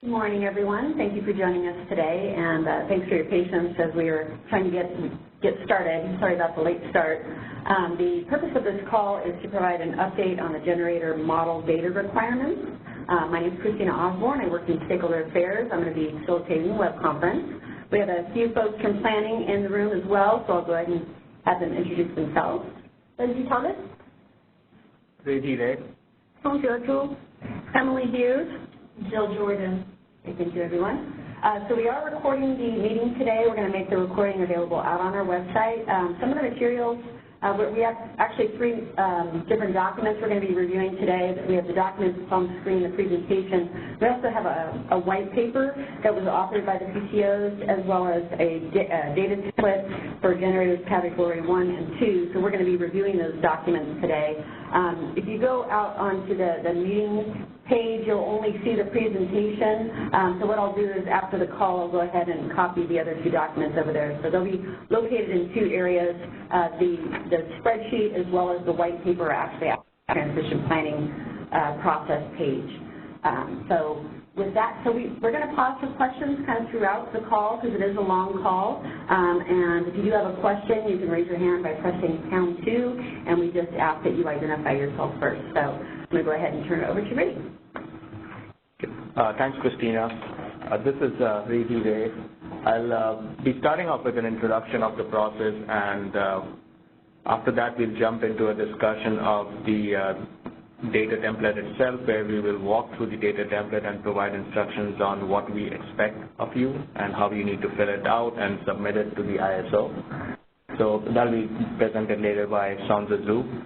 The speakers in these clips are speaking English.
Good morning, everyone. Thank you for joining us today, and thanks for your patience as we were trying to get started. Sorry about the late start. The purpose of this call is to provide an update on the generator model data requirements. My name is Christina Osborne. I work in Stakeholder Affairs. I'm going to be facilitating the web conference. We have a few folks from planning in the room as well, so I'll go ahead and have them introduce themselves. Lindsay Thomas. Reggie Ray. Tom Jotu. Emily Hughes. Jill Jordan. Thank you, everyone. So we are recording the meeting today. We're going to make the recording available out on our website. Some of the materials, we have actually three different documents we're going to be reviewing today. We have the documents on the screen, the presentation. We also have a white paper that was authored by the PTOs, as well as a data template for generators category 1 and 2. So we're going to be reviewing those documents today. If you go out onto the meeting page, you'll only see the presentation. So what I'll do is after the call, I'll go ahead and copy the other two documents over there. So they'll be located in two areas. The spreadsheet as well as the white paper are actually at the transition planning process page. So with that, we're going to pause for questions kind of throughout the call because it is a long call. And if you do have a question, you can raise your hand by pressing #2, and we just ask that you identify yourself first. So I'm going to go ahead and turn it over to Ray. Thanks, Christina. This is Reggie Ray. I'll be starting off with an introduction of the process, and after that we'll jump into a discussion of the data template itself, where we will walk through the data template and provide instructions on what we expect of you and how you need to fill it out and submit it to the ISO. So that'll be presented later by Sandra Zhu.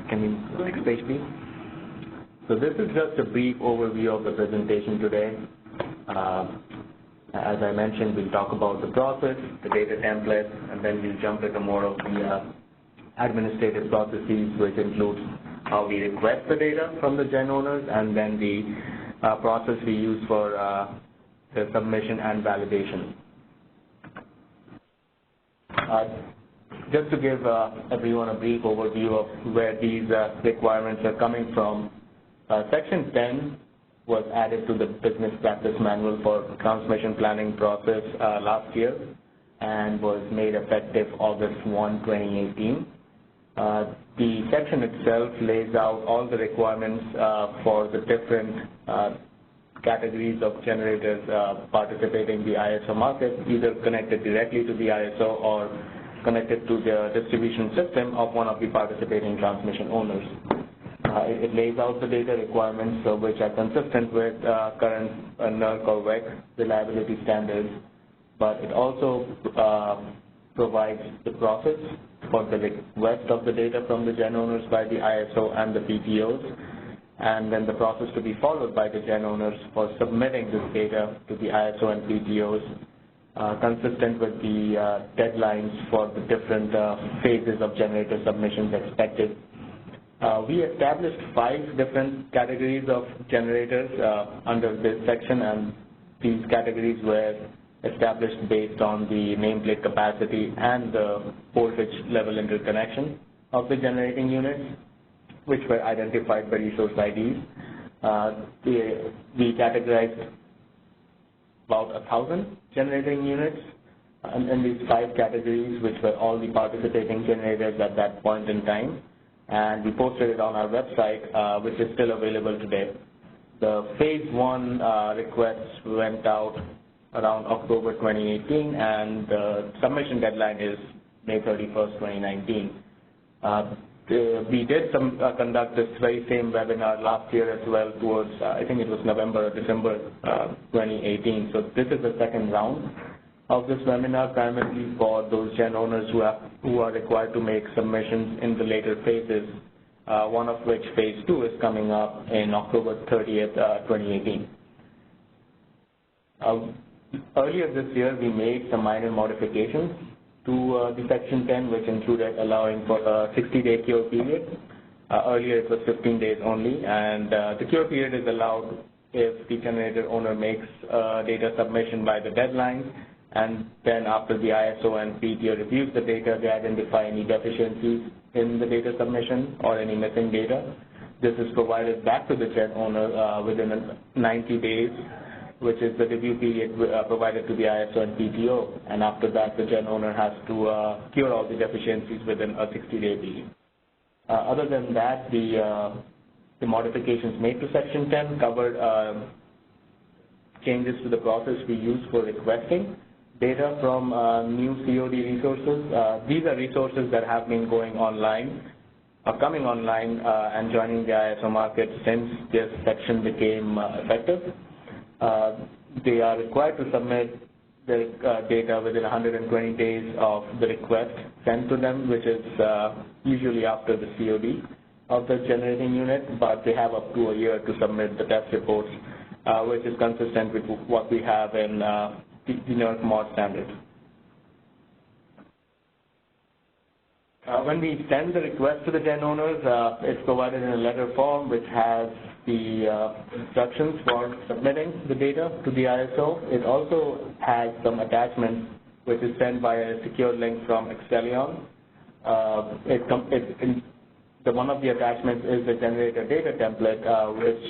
Can you next page, please? So this is just a brief overview of the presentation today. As I mentioned, we'll talk about the process, the data template, and then we'll jump into more of the administrative processes, which includes how we request the data from the gen owners, and then the process we use for the submission and validation. Just to give everyone a brief overview of where these requirements are coming from, Section 10 was added to the Business Practice Manual for Transmission Planning process last year and was made effective August 1, 2018. The section itself lays out all the requirements for the different categories of generators participating in the ISO market, either connected directly to the ISO or connected to the distribution system of one of the participating transmission owners. It lays out the data requirements which are consistent with current NERC or WEC reliability standards, but it also provides the process for the request of the data from the gen owners by the ISO and the PTOs, and then the process to be followed by the gen owners for submitting this data to the ISO and PTOs, consistent with the deadlines for the different phases of generator submissions expected. We established 5 different categories of generators under this section, and these categories were established based on the nameplate capacity and the voltage level interconnection of the generating units, which were identified by resource IDs. We categorized about 1,000 generating units in these 5 categories, which were all the participating generators at that point in time, and we posted it on our website, which is still available today. The Phase 1 requests went out around October 2018, and the submission deadline is May 31st, 2019. We did conduct this very same webinar last year as well towards, I think it was November or December 2018. So this is the second round of this webinar, primarily for those gen owners who are required to make submissions in the later phases, one of which Phase 2 is coming up in October 30th, 2018. Earlier this year, we made some minor modifications to the Section 10, which included allowing for a 60-day cure period. Earlier, it was 15 days only, and the cure period is allowed if the generator owner makes data submission by the deadline, and then after the ISO and PTO reviews the data, they identify any deficiencies in the data submission or any missing data. this is provided back to the gen owner within 90 days, which is the review period provided to the ISO and PTO, and after that the gen owner has to cure all the deficiencies within a 60-day period. Other than that, the modifications made to Section 10 covered changes to the process we use for requesting data from new COD resources. These are resources that have been going online, coming online and joining the ISO market since this section became effective. They are required to submit their data within 120 days of the request sent to them, which is usually after the COD of the generating unit, but they have up to a year to submit the test reports, which is consistent with what we have in the NERC mod standard. When we send the request to the gen owners, it's provided in a letter form which has the instructions for submitting the data to the ISO. It also has some attachments which is sent by a secure link from Excellion. One of the attachments is the generator data template, which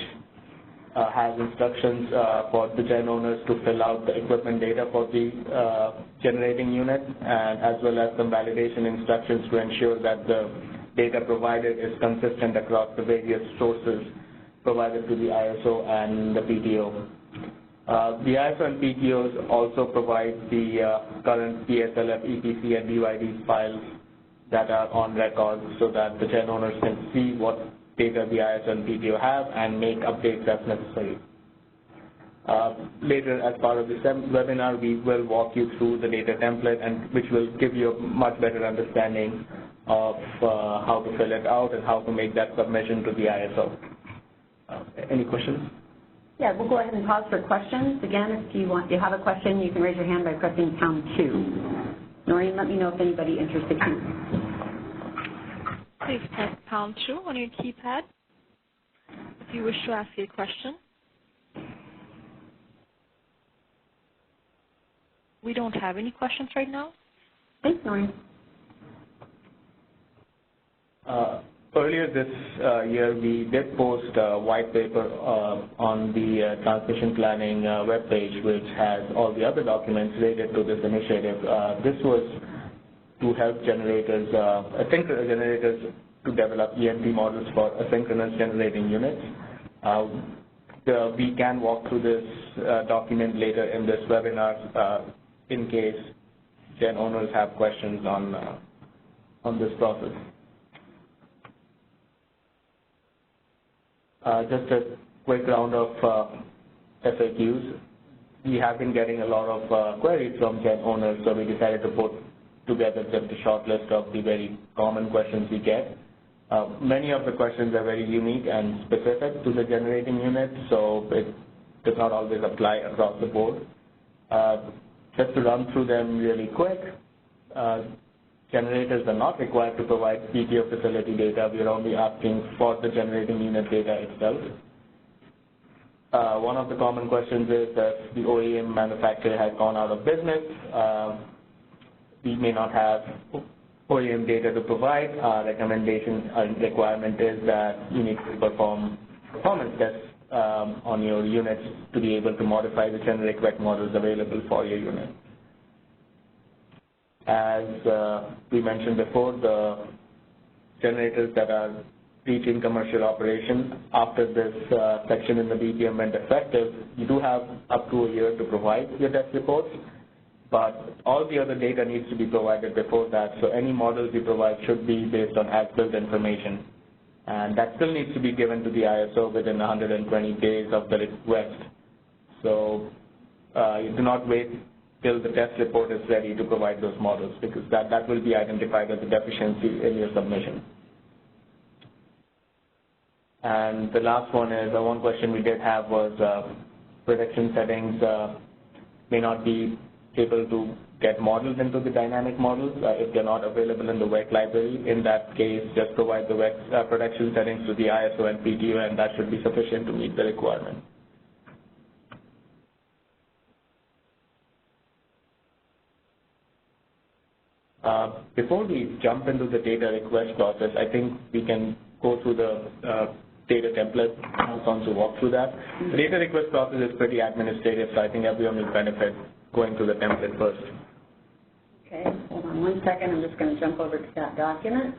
has instructions for the gen owners to fill out the equipment data for the generating unit, and as well as some validation instructions to ensure that the data provided is consistent across the various sources provided to the ISO and the PTO. The ISO and PTOs also provide the current PSLS, EPC, and DYD files that are on record so that the gen owners can see what data the ISO and PTO have and make updates as necessary. Later, as part of this webinar, we will walk you through the data template, and which will give you a much better understanding of how to fill it out and how to make that submission to the ISO. Any questions? Yeah, we'll go ahead and pause for questions. Again, if you have a question, you can raise your hand by pressing #2. Noreen, let me know if anybody interested in. Please press #2 on your keypad if you wish to ask a question. We don't have any questions right now. Thanks, Noreen. Earlier this year, we did post a white paper on the transmission planning webpage, which has all the other documents related to this initiative. This was to help generators, asynchronous generators, to develop EMP models for asynchronous generating units. We can walk through this document later in this webinar in case gen owners have questions on this process. Just a quick round of FAQs. We have been getting a lot of queries from gen owners, so we decided to put together just a short list of the very common questions we get. Many of the questions are very unique and specific to the generating unit, so it does not always apply across the board. Just to run through them really quick, generators are not required to provide PTO facility data. We are only asking for the generating unit data itself. One of the common questions is that the OEM manufacturer has gone out of business. We may not have OEM data to provide. Our recommendation and requirement is that you need to perform performance tests on your units to be able to modify the generic WEC models available for your unit. As we mentioned before, the generators that are reaching commercial operation after this section in the BPM went effective, you do have up to a year to provide your test reports, but all the other data needs to be provided before that, so any models you provide should be based on as-built information. And that still needs to be given to the ISO within 120 days of the request. So you do not wait till the test report is ready to provide those models, because that will be identified as a deficiency in your submission. And the last one is, one question we did have was prediction settings may not be able to get models into the dynamic models if they're not available in the WEC library. In that case, just provide the WEC production settings to the ISO and PTO, and that should be sufficient to meet the requirement. Before we jump into the data request process, I think we can go through the data template on to walk through that. The data request process is pretty administrative, so I think everyone will benefit going through the template first. Okay, hold on 1 second. I'm just going to jump over to that document.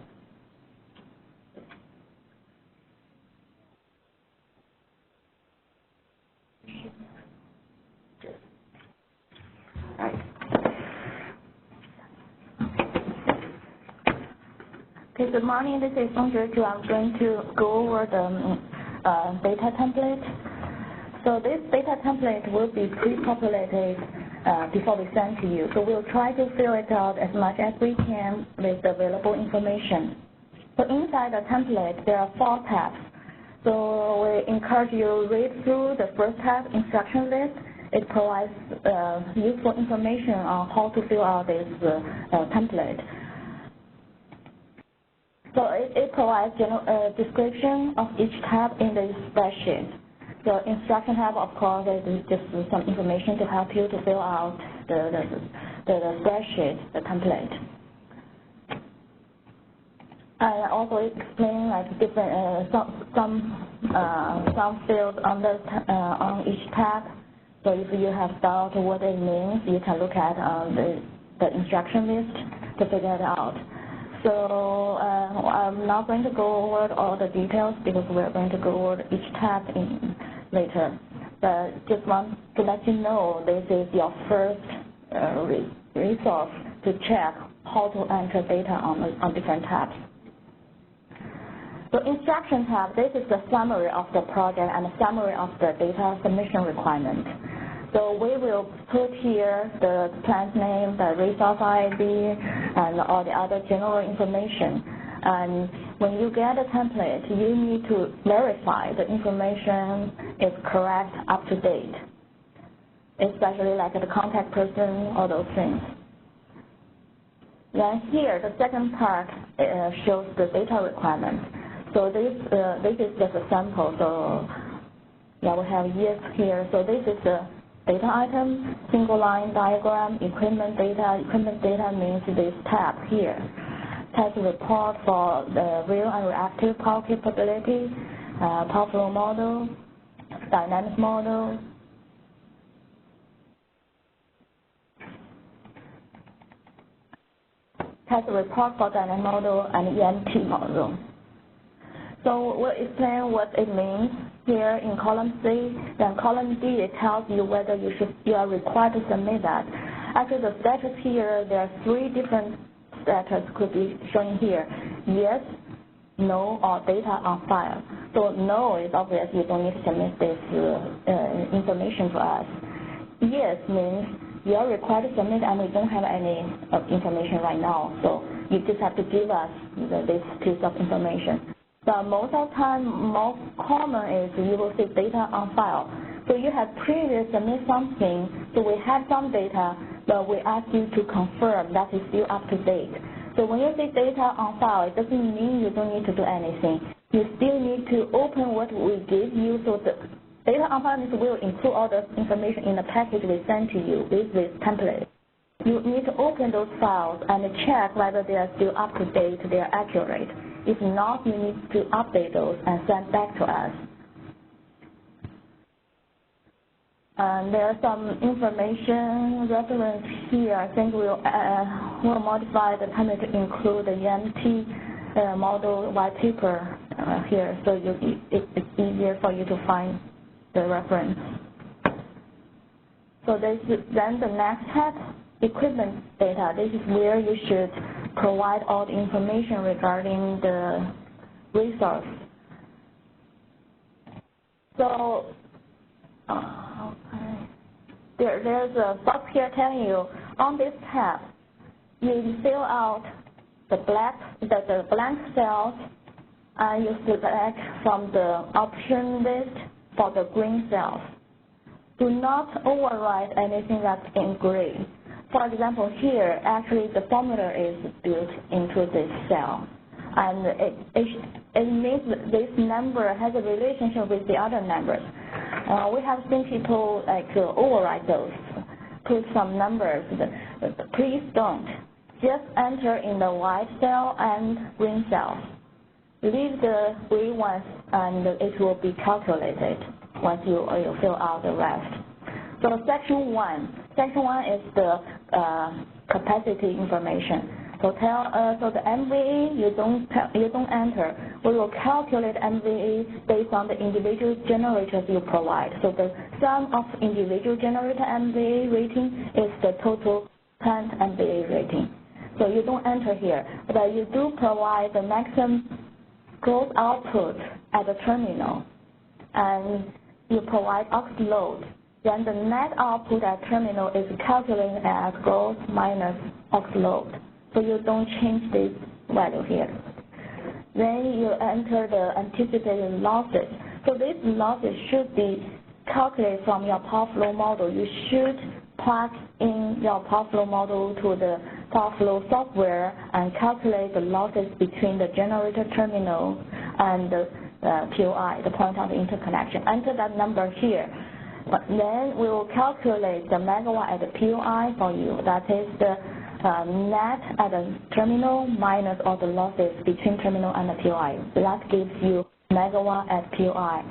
All right. Okay, good morning. This is Songzhe. I'm going to go over the data template. So this data template will be pre-populated before we send to you. So we'll try to fill it out as much as we can with the available information. So inside the template, there are 4 tabs. So we encourage you to read through the first tab, instruction list. It provides useful information on how to fill out this template. So it provides a description of each tab in the spreadsheet. The instruction tab, of course, is just some information to help you to fill out the spreadsheet, the template. I also explain like different some fields on each tab. So if you have doubt what it means, you can look at the instruction list to figure it out. So I'm not going to go over all the details because we're going to go over each tab later. But just want to let you know this is your first resource to check how to enter data on different tabs. So instruction tab, this is the summary of the project and the summary of the data submission requirement. So we will put here the plant name, the resource ID, and all the other general information. And when you get a template, you need to verify the information is correct, up to date, especially like the contact person, all those things. Then here, the second part shows the data requirement. So this is just a sample. So yeah, we have years here. So this is the data item, single line diagram, equipment data. Equipment data means this tab here. Test report for the real and reactive power capability, power flow model, dynamic model. Test report for dynamic model and EMT model. So we'll explain what it means here in column C. Then column D, it tells you whether you are required to submit that. Actually, the status here, there are 3 different status could be shown here. Yes, no, or data on file. So no is obvious, you don't need to submit this information to us. Yes means you are required to submit and we don't have any information right now. So you just have to give us this piece of information. But most of the time, most common is you will see data on file. So you have previously submitted something, so we have some data, but we ask you to confirm that is still up to date. So when you see data on file, it doesn't mean you don't need to do anything. You still need to open what we give you, so the data on file will include all the information in the package we send to you with this template. You need to open those files and check whether they are still up to date, they are accurate. If not, you need to update those and send back to us. And there are some information reference here. I think we'll modify the template to include the EMT model white paper here, so it's easier for you to find the reference. So then the next tab, equipment data. This is where you should provide all the information regarding the resource. So there's a box here telling you on this tab, you fill out the blank cells and you select from the option list for the green cells. Do not override anything that's in green. For example, here, actually the formula is built into this cell. And it means that this number has a relationship with the other numbers. We have seen people like override those, put some numbers. Please don't. Just enter in the white cell and green cell. leave the gray ones and it will be calculated once you fill out the rest. So section 1 is the capacity information. So the MVA you don't enter. We will calculate MVA based on the individual generators you provide. So the sum of individual generator MVA rating is the total plant MVA rating. So you don't enter here, but you do provide the maximum gross output at the terminal, and you provide aux load. Then the net output at terminal is calculated as gross minus aux load. So you don't change this value here. Then you enter the anticipated losses. So these losses should be calculated from your power flow model. You should plug in your power flow model to the power flow software and calculate the losses between the generator terminal and the POI, the point of interconnection. Enter that number here. But then we will calculate the megawatt at the POI for you. That is the net at the terminal minus all the losses between terminal and the POI. That gives you megawatt at POI.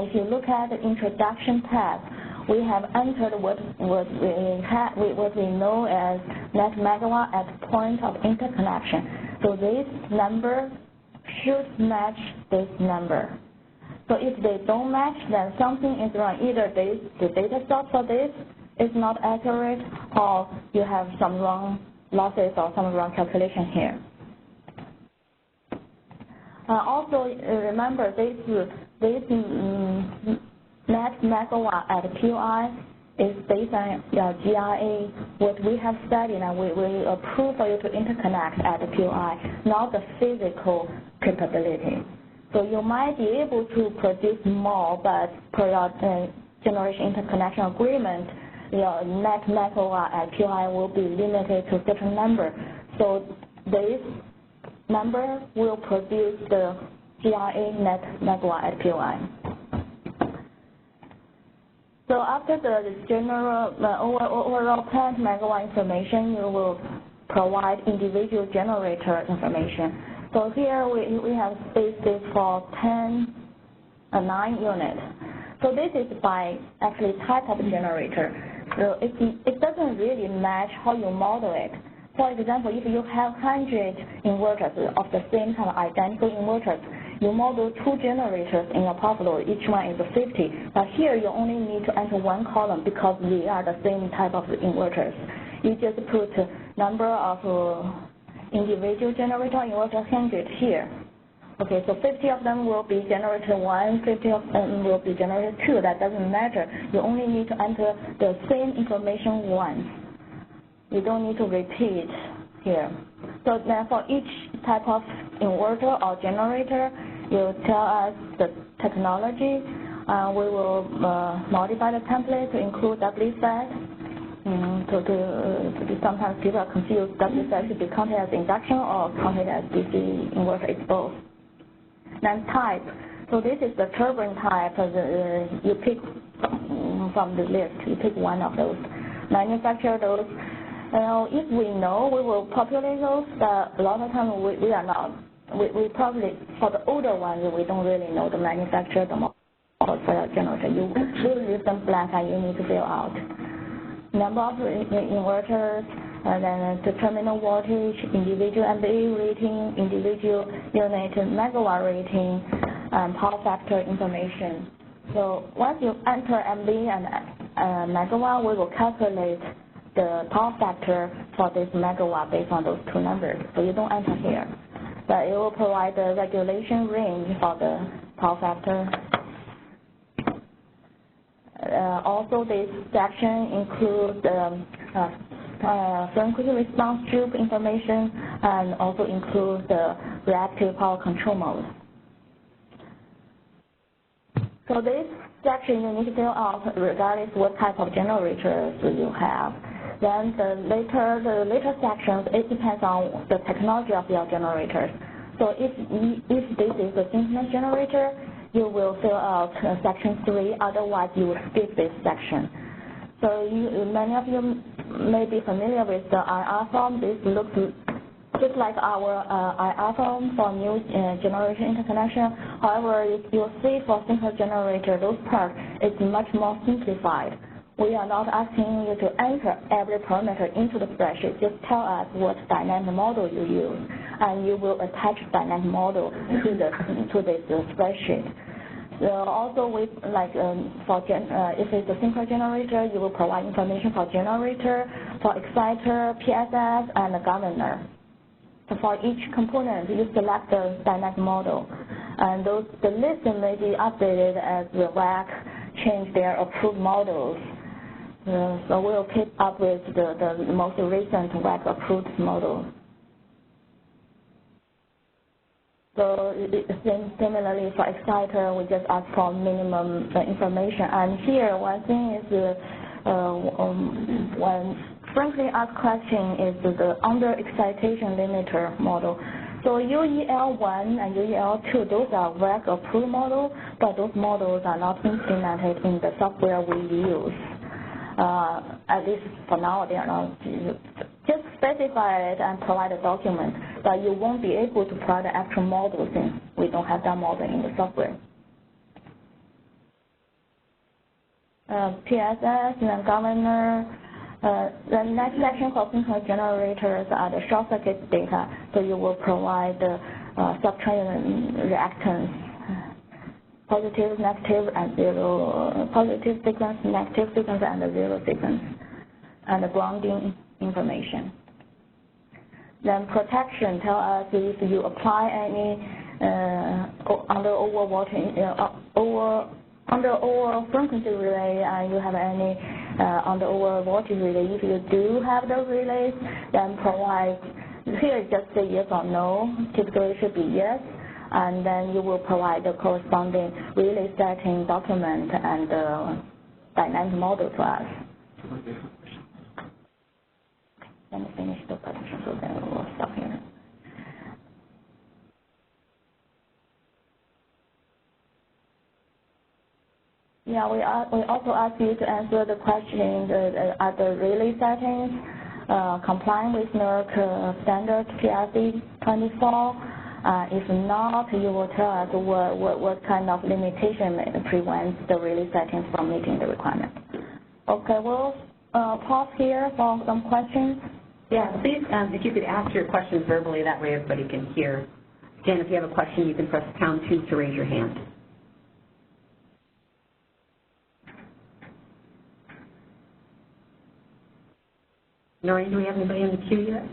If you look at the introduction tab, we have entered what we know as net megawatt at point of interconnection. So this number should match this number. So if they don't match, then something is wrong. Either the data source for this is not accurate, or you have some wrong losses or some wrong calculation here. Also, remember this net megawatt at POI is based on your GRA, what we have studied and we approve for you to interconnect at the POI, not the physical capability. So you might be able to produce more, but per your generation interconnection agreement, your net megawatt at POI will be limited to a certain number. So this number will produce the GRA net megawatt at POI. So after the general overall plant megawatt information, you will provide individual generator information. So here we have spaces for 9 units. So this is by actually type of generator. So it doesn't really match how you model it. For example, if you have 100 inverters of the same kind of identical inverters, you model 2 generators in your power flow, each one is 50. But here you only need to enter 1 column because they are the same type of inverters. You just put number of individual generator inverter 100 here. Okay, so 50 of them will be generator 1, 50 of them will be generator 2. That doesn't matter. You only need to enter the same information once. You don't need to repeat here. So then for each type of inverter or generator, you tell us the technology. We will modify the template to include WFET. Sometimes people are confused. WFET should be counted as induction or counted as DC inverter. It's both. Then type. So this is the turbine type. You pick from the list. You pick one of those. Manufacture those. If we know, we will populate those. But a lot of times we are not. We probably, for the older ones, we don't really know the manufacturer, the model for your generator. You will leave them blank and you need to fill out. Number of inverters, and then the terminal voltage, individual MVA rating, individual unit megawatt rating, and power factor information. So once you enter MVA and megawatt, we will calculate the power factor for this megawatt based on those 2 numbers. So you don't enter here. But it will provide the regulation range for the power factor. Also, this section includes frequency response tube information and also includes the reactive power control mode. So this section you need to fill out regardless what type of generators you have. Then the later sections, it depends on the technology of your generators. So if this is a synchronous generator, you will fill out section 3, otherwise you will skip this section. So many of you may be familiar with the IR form. This looks just like our iPhone for new generation interconnection. However, if you see for Synchronous Generator, those parts is much more simplified. We are not asking you to enter every parameter into the spreadsheet. Just tell us what dynamic model you use, and you will attach dynamic model to this spreadsheet. So also, with if it's a Synchronous Generator, you will provide information for generator, for exciter, PSLS, and the governor. So for each component, you select the dynamic model, and the list may be updated as the WAC change their approved models. So we'll keep up with the most recent WAC approved model. So similarly for exciter, we just ask for minimum information. And here, one thing is one frequently asked question is the under excitation limiter model. So UEL1 and UEL2, those are WAC approved models, but those models are not implemented in the software we use. At least for now, they are not. Just specify it and provide a document, but you won't be able to provide the actual model since we don't have that model in the software. PSS and then governor. The next section for Synchronous Generators are the short circuit data. So you will provide the subtraction reactance, positive, negative, and zero, positive sequence, negative sequence, and the zero sequence, and the grounding information. Then protection, tell us if you apply any under over frequency relay and you have any under over voltage relay. If you do have those relays, then provide, here just say yes or no. Typically it should be yes. And then you will provide the corresponding relay setting document and dynamic model to us. Let me finish the presentation, so then we'll stop here. Yeah, we also ask you to answer the question at the relay settings, complying with NERC standard PRC 24. If not, you will tell us what kind of limitation prevents the relay settings from meeting the requirement. Okay, we'll pause here for some questions. Yeah, please, if you could ask your questions verbally, that way everybody can hear. Again, if you have a question, you can press pound 2 to raise your hand. Noreen, do we have anybody in the queue yet?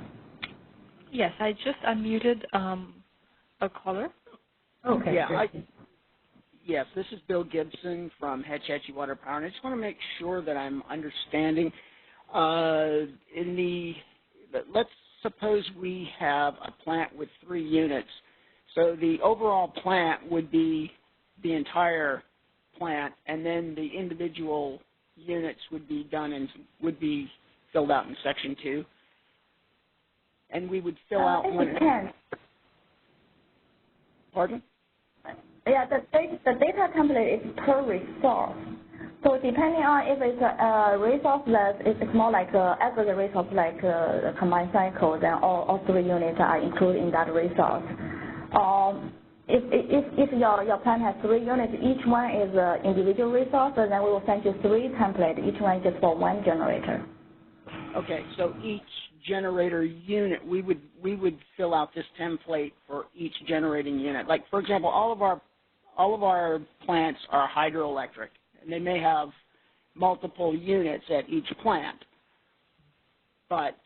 Yes, I just unmuted a caller. Okay. Yeah, yes, this is Bill Gibson from Hetchy Water Power, and I just want to make sure that I'm understanding. Let's suppose we have a plant with 3 units. So the overall plant would be the entire plant, and then the individual units would be done and would be filled out in Section 2. And we would fill out it one. Depends. Pardon? Yeah, the data template is per resource. So depending on if it's a resource that it's more like aggregate resource, like a combined cycle, then all 3 units are included in that resource. If your plant has 3 units, each one is an individual resource, and then we will send you 3 templates, each one just for 1 generator. Okay, so each generator unit, we would fill out this template for each generating unit. Like, for example, all of our plants are hydroelectric, and they may have multiple units at each plant. But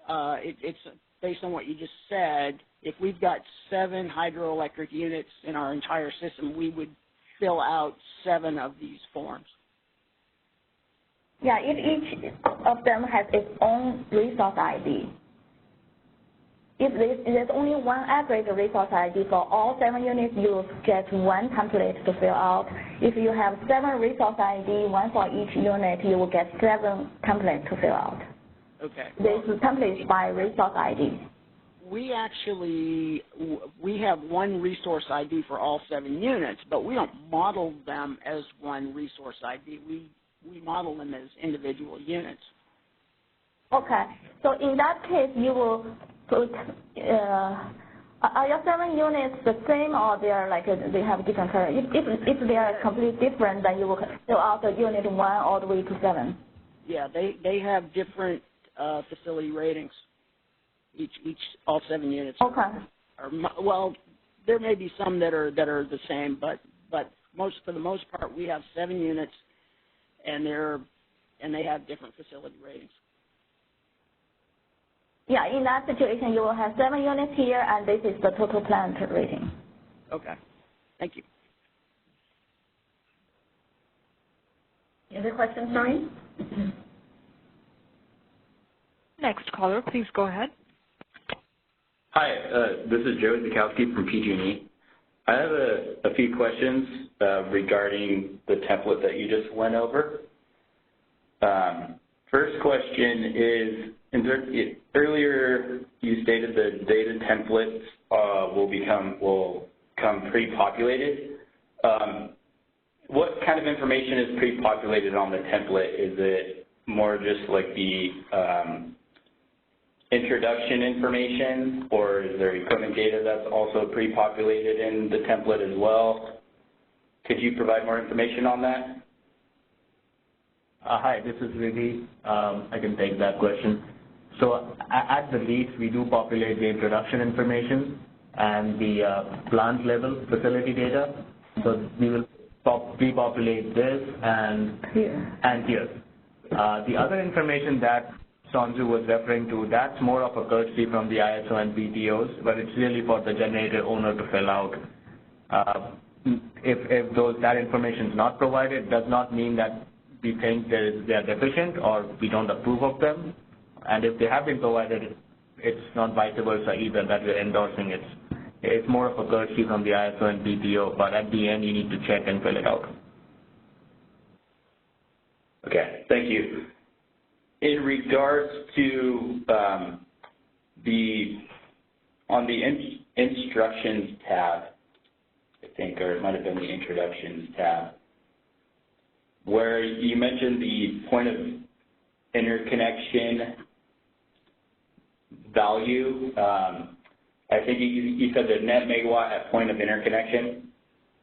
it's based on what you just said. If we've got 7 hydroelectric units in our entire system, we would fill out 7 of these forms. Yeah, if each of them has its own resource ID. If there's only one aggregate resource ID for all 7 units, you will get 1 template to fill out. If you have 7 resource ID, 1 for each unit, you will get 7 templates to fill out. Okay. This template is by resource ID. We have 1 resource ID for all 7 units, but we don't model them as 1 resource ID. We model them as individual units. Okay. So in that case, you will put, are your 7 units the same, or they are like they have different color? If they are completely different, then you will fill out the unit 1 all the way to 7. Yeah, they have different facility ratings. All 7 units. Okay. Well, there may be some that are the same, but for the most part, we have 7 units, and they have different facility ratings. Yeah, in that situation, you will have 7 units here, and this is the total plant rating. Okay. Thank you. Any other questions, Noreen? Next caller, please go ahead. Hi, this is Joe Zukowski from PG&E. I have a few questions regarding the template that you just went over. First question is, earlier you stated the data templates will come pre-populated. What kind of information is pre-populated on the template? Is it more just like the introduction information, or is there equipment data that's also pre-populated in the template as well? Could you provide more information on that? Hi, this is Riddhi. I can take that question. So at the least, we do populate the introduction information and the plant level facility data. So we will pre-populate this and here. The other information that Sonju was referring to, that's more of a courtesy from the ISO and PTOs, but it's really for the generator owner to fill out. If that information is not provided, does not mean that we think they are deficient or we don't approve of them. And if they have been provided, it's not vice versa either that we're endorsing it. It's more of a courtesy from the ISO and PTO, but at the end you need to check and fill it out. Okay, thank you. In regards to on the instructions tab, I think, or it might have been the introductions tab, where you mentioned the point of interconnection value. I think you said the net megawatt at point of interconnection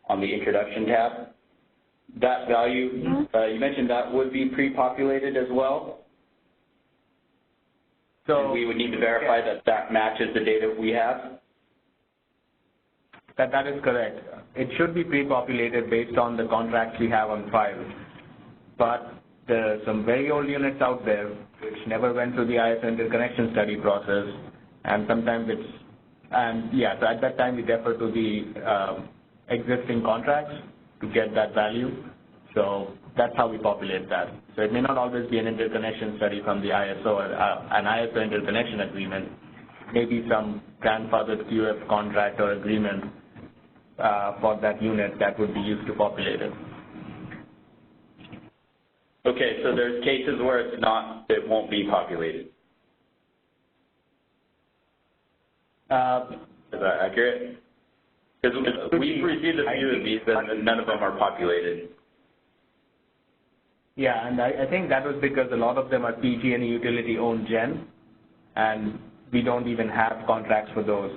on the introduction tab. That value, you mentioned that would be pre-populated as well? So and we would need to verify that matches the data we have? That is correct. It should be pre-populated based on the contracts we have on file. But there are some very old units out there which never went through the ISO interconnection study process, and sometimes so at that time we defer to the existing contracts to get that value. So that's how we populate that. So it may not always be an interconnection study from the ISO or an ISO interconnection agreement. Maybe some grandfathered QF contract or agreement for that unit that would be used to populate it. Okay, so there's cases where it won't be populated. Is that accurate? Because we've received a few of these and none of them are populated. Yeah, and I think that was because a lot of them are PG&E utility-owned gen, and we don't even have contracts for those.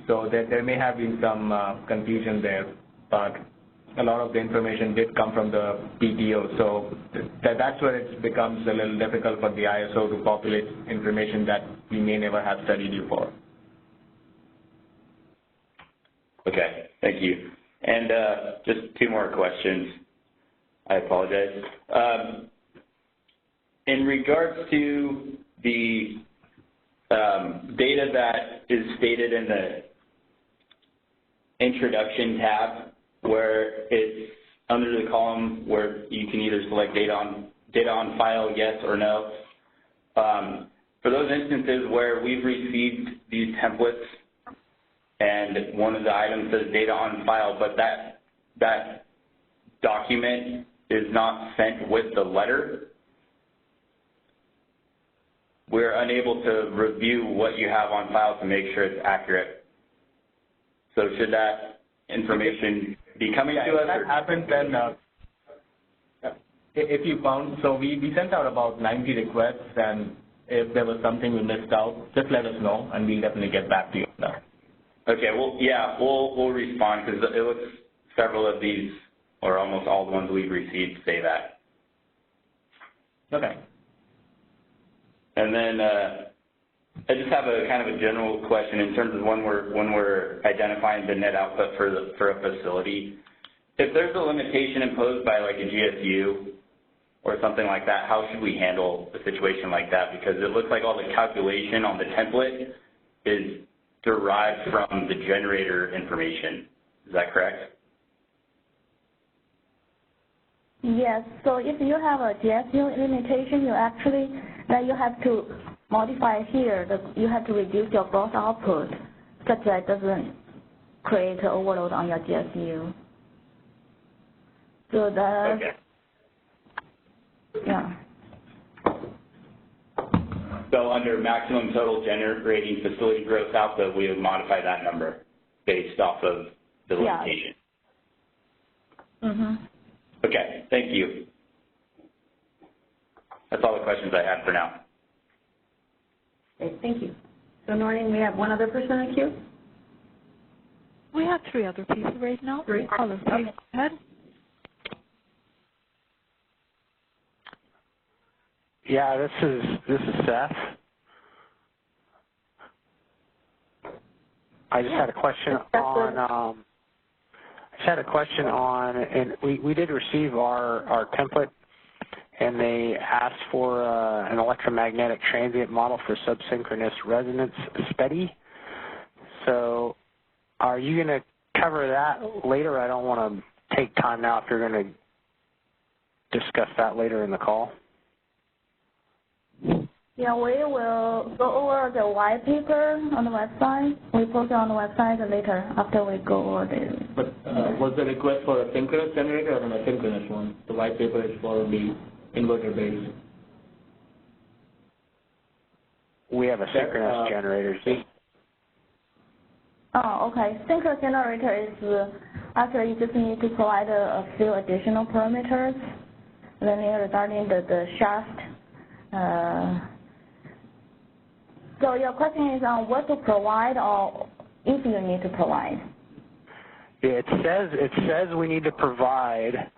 So there may have been some confusion there, but a lot of the information did come from the PTO. So that's where it becomes a little difficult for the ISO to populate information that we may never have studied you for. Okay, thank you. And just 2 more questions. I apologize. In regards to the data that is stated in the introduction tab, where it's under the column where you can either select data on file, yes or no. For those instances where we've received these templates and one of the items says data on file, but that document is not sent with the letter, we're unable to review what you have on file to make sure it's accurate. So should that information be coming to us? If that happens, then if you found, so we sent out about 90 requests, and if there was something we missed out, just let us know, and we'll definitely get back to you on that. Okay, well, yeah, we'll respond because it looks several of these, or almost all the ones we've received, say that. Okay. And then I just have a kind of a general question in terms of when we're identifying the net output for a facility. If there's a limitation imposed by like a GSU or something like that, how should we handle a situation like that? Because it looks like all the calculation on the template is derived from the generator information. Is that correct? Yes, so if you have a GSU limitation, then you have to modify here. You have to reduce your gross output such that it doesn't create an overload on your GSU. So that, okay. Yeah. So under maximum total generating facility gross output, we would modify that number based off of the limitation. Mm-hmm. Okay, thank you. That's all the questions I had for now. Okay, thank you. So Noreen, we have one other person in the queue? We have 3 other people right now. 3? Caller, please go ahead. Yeah, this is Seth. I just had a question on, and we did receive our template, and they asked for an electromagnetic transient model for subsynchronous resonance SPEDI. So are you going to cover that later? I don't want to take time now if you're going to discuss that later in the call. Yeah, we will go over the white paper on the website. We post it on the website later after we go over the... But was the request for a synchronous generator or an asynchronous one? The white paper is for the inverter base. We have a synchronous generator. Oh, okay. Synchronous generator is actually you just need to provide a few additional parameters. Then regarding the shaft. So your question is on what to provide or if you need to provide? Yeah, it says we need to provide,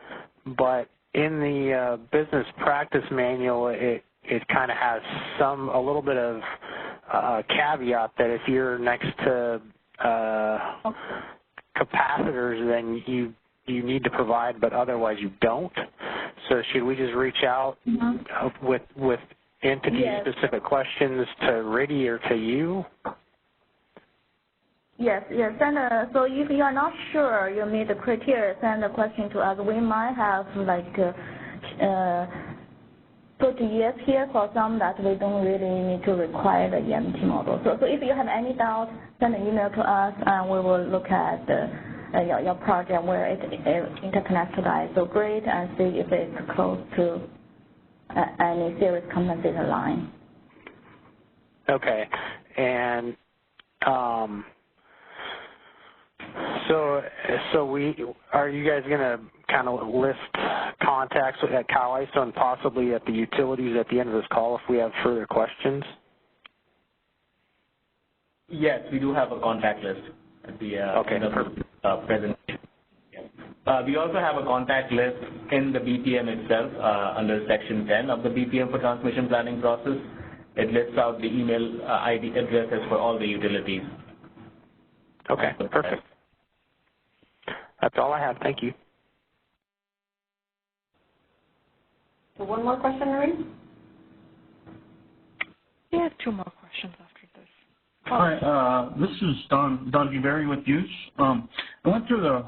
but in the business practice manual, it kind of has a little bit of caveat that if you're next to capacitors, then you need to provide, but otherwise you don't. So should we just reach out with entity-specific questions to Riddy or to you? Yes. And so if you are not sure you meet the criteria, send a question to us. We might have put yes here for some that we don't really need to require the EMT model. So if you have any doubt, send an email to us and we will look at your project where it interconnects to the ISO grid and see if it's close to any series compensator line. Okay, and so are you guys going to kind of list contacts at CalISO and possibly at the utilities at the end of this call if we have further questions? Yes, we do have a contact list at the end of the presentation. We also have a contact list in the BPM itself under Section 10 of the BPM for transmission planning process. It lists out the email ID addresses for all the utilities. Okay, perfect. That's all I have. Thank you. So one more question, Noreen? We have 2 more questions after this. Hi, this is Don Givari with Use. I went through the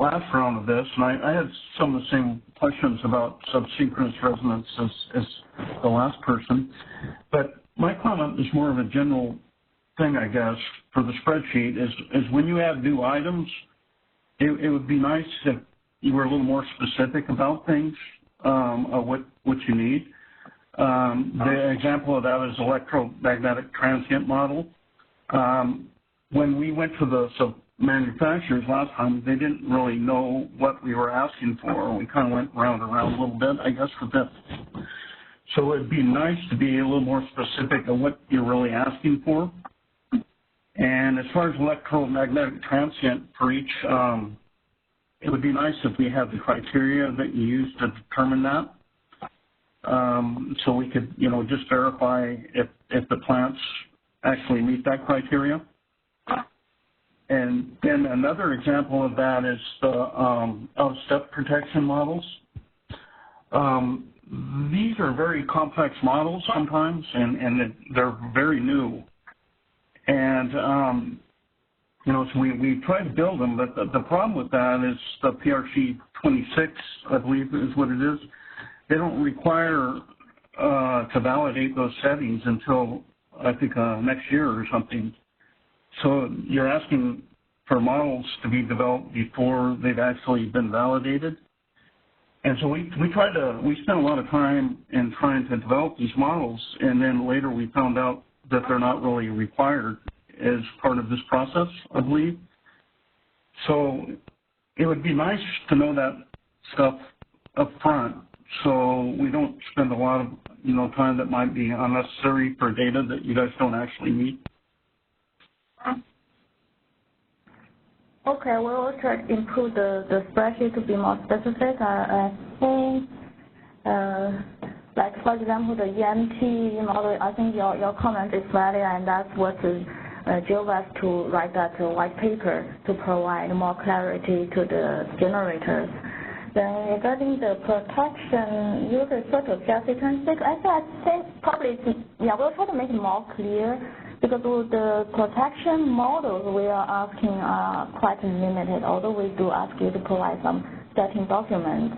last round of this, and I had some of the same questions about subsynchronous resonance as the last person. But my comment is more of a general thing, I guess, for the spreadsheet, is when you add new items, it would be nice if you were a little more specific about things, of what you need. The example of that is electromagnetic transient model. When we went to the manufacturers last time, they didn't really know what we were asking for. We kind of went round and round a little bit, I guess, with that. So it'd be nice to be a little more specific of what you're really asking for. And as far as electromagnetic transient for each, it would be nice if we had the criteria that you use to determine that. So we could, just verify if the plants actually meet that criteria. And then another example of that is the out-of-step protection models. These are very complex models sometimes, and they're very new. And, so we try to build them, but the problem with that is the PRC 26, I believe is what it is. They don't require to validate those settings until, I think, next year or something. So you're asking for models to be developed before they've actually been validated. And so we spent a lot of time in trying to develop these models, and then later we found out that they're not really required as part of this process, I believe. So it would be nice to know that stuff up front, so we don't spend a lot of time that might be unnecessary for data that you guys don't actually need. Okay, we will try to improve the spreadsheet to be more specific. I think, like for example, the EMT model, I think your comment is valid, and that's what drove us to write that white paper to provide more clarity to the generators. Then regarding the protection, you refer to PSLS 26. I think probably, we'll try to make it more clear, because with the protection models we are asking are quite limited, although we do ask you to provide some setting documents.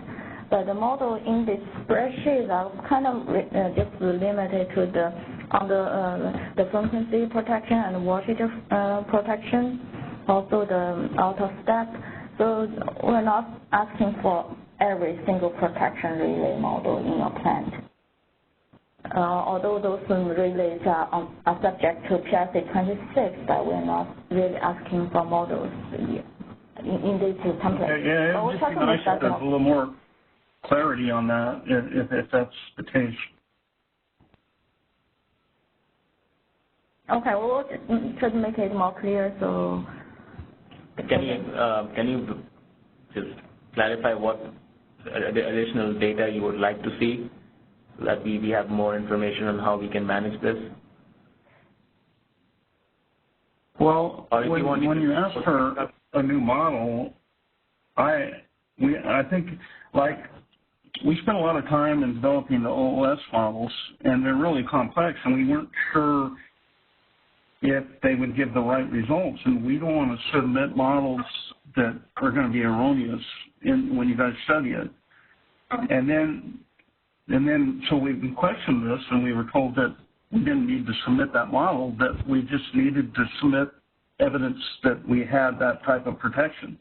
But the model in this spreadsheet are kind of just limited to the frequency protection and voltage protection, also the auto-step. So we're not asking for every single protection relay model in your plant. Although those relays are subject to PSLS 26, but we're not really asking for models in this template. Yeah, it would just be nice if there's a little more clarity on that, if that's the case. Okay, we'll try to make it more clear. So, can you just clarify what additional data you would like to see, so that we have more information on how we can manage this? Well, when you ask for a new model, I think, like, we spent a lot of time in developing the OOS models, and they're really complex, and we weren't sure if they would give the right results. And we don't want to submit models that are going to be erroneous when you guys study it. And then so we questioned this, and we were told that we didn't need to submit that model, that we just needed to submit evidence that we had that type of protection.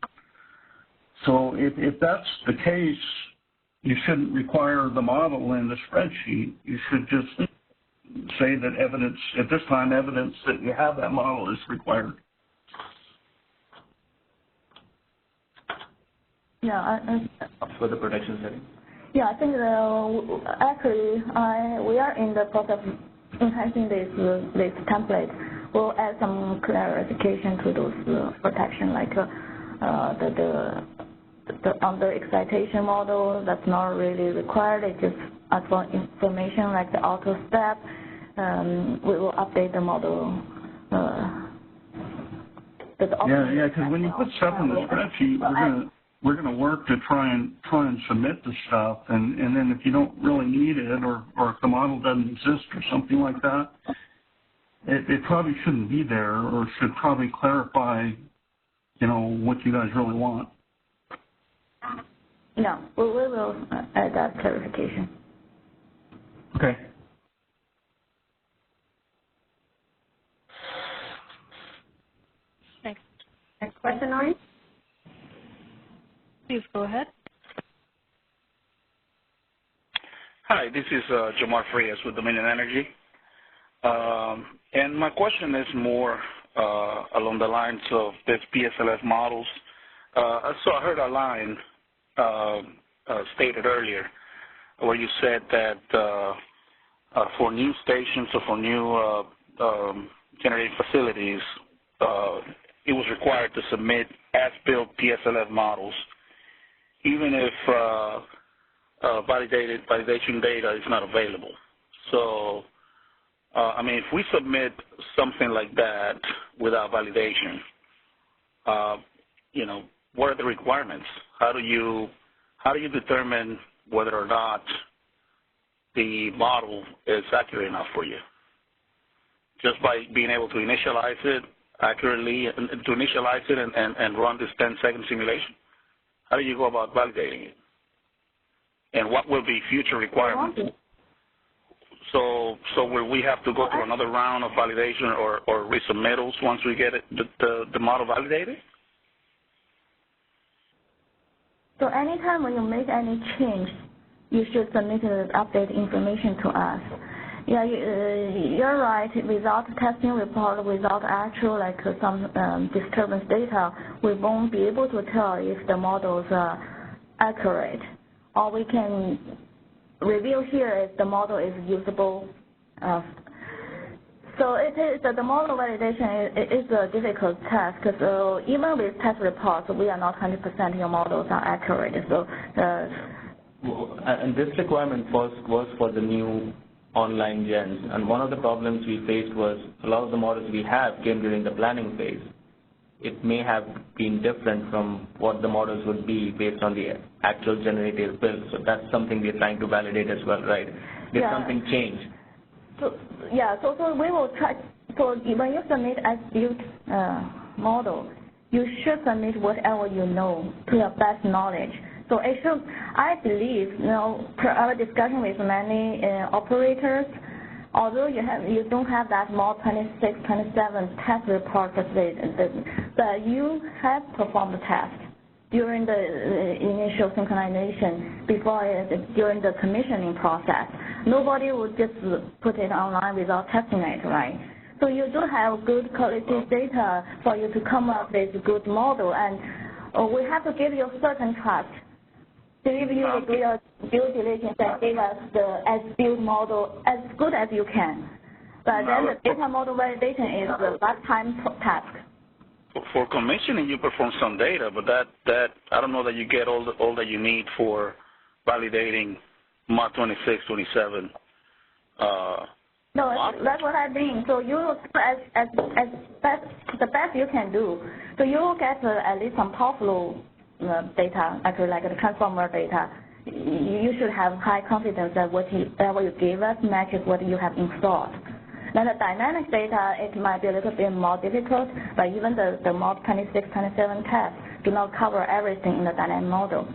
So if that's the case, you shouldn't require the model in the spreadsheet. You should just say that evidence, at this time, evidence that you have that model is required. Yeah, for the protection setting? Yeah, I think actually we are in the process of enhancing this template. We'll add some clarification to those protection, like the under excitation model that's not really required. It just asks for information like the auto step. We will update the model. Yeah, because when you put stuff in the spreadsheet, we're gonna work to try and submit the stuff, and then if you don't really need it, or if the model doesn't exist or something like that, it probably shouldn't be there, or should probably clarify, what you guys really want. No, we will add that clarification. Okay. Next question, Ari? Please go ahead. Hi, this is Jamar Frias with Dominion Energy. And my question is more along the lines of this PSLS models. So I heard a line stated earlier where you said that for new stations or for new generating facilities, it was required to submit as-built PSLS models, even if validation data is not available. So, I mean, if we submit something like that without validation, you know, what are the requirements? How do you determine whether or not the model is accurate enough for you? Just by being able to initialize it accurately, and to initialize it and run this 10-second simulation? How do you go about validating it? And what will be future requirements? So will we have to go through another round of validation or resubmittals once we get it, the model validated? So anytime when you make any change, you should submit the update information to us. Yeah, you're right. Without testing report, without actual some disturbance data, we won't be able to tell if the models are accurate. All we can review here is the model is usable. So it is the model validation is a difficult task. So even with test reports, we are not 100% your models are accurate. So and this requirement was for the new online gens, and one of the problems we faced was a lot of the models we have came during the planning phase. It may have been different from what the models would be based on the actual generated build. So that's something we're trying to validate as well, right? Did something change? So so we will try. So when you submit as built model, you should submit whatever you know to your best knowledge. So it should, I believe, per our discussion with many operators, although you don't have that mod 26, 27 test report, but you have performed the test during the initial synchronization during the commissioning process. Nobody would just put it online without testing it, right? So you do have good quality data for you to come up with a good model, and we have to give you certain trust. To give you your due diligence and give us the as-built model as good as you can. But then the data model validation is a lifetime task. For commissioning, you perform some data, but that I don't know that you get all that you need for validating mod 26, 27. No, that's what I mean. So you as the best you can do. So you will get at least some powerful data, actually like the transformer data. You should have high confidence that what you gave us matches what you have installed. Now the dynamic data, it might be a little bit more difficult, but even the mod 26, 27 tests do not cover everything in the dynamic model.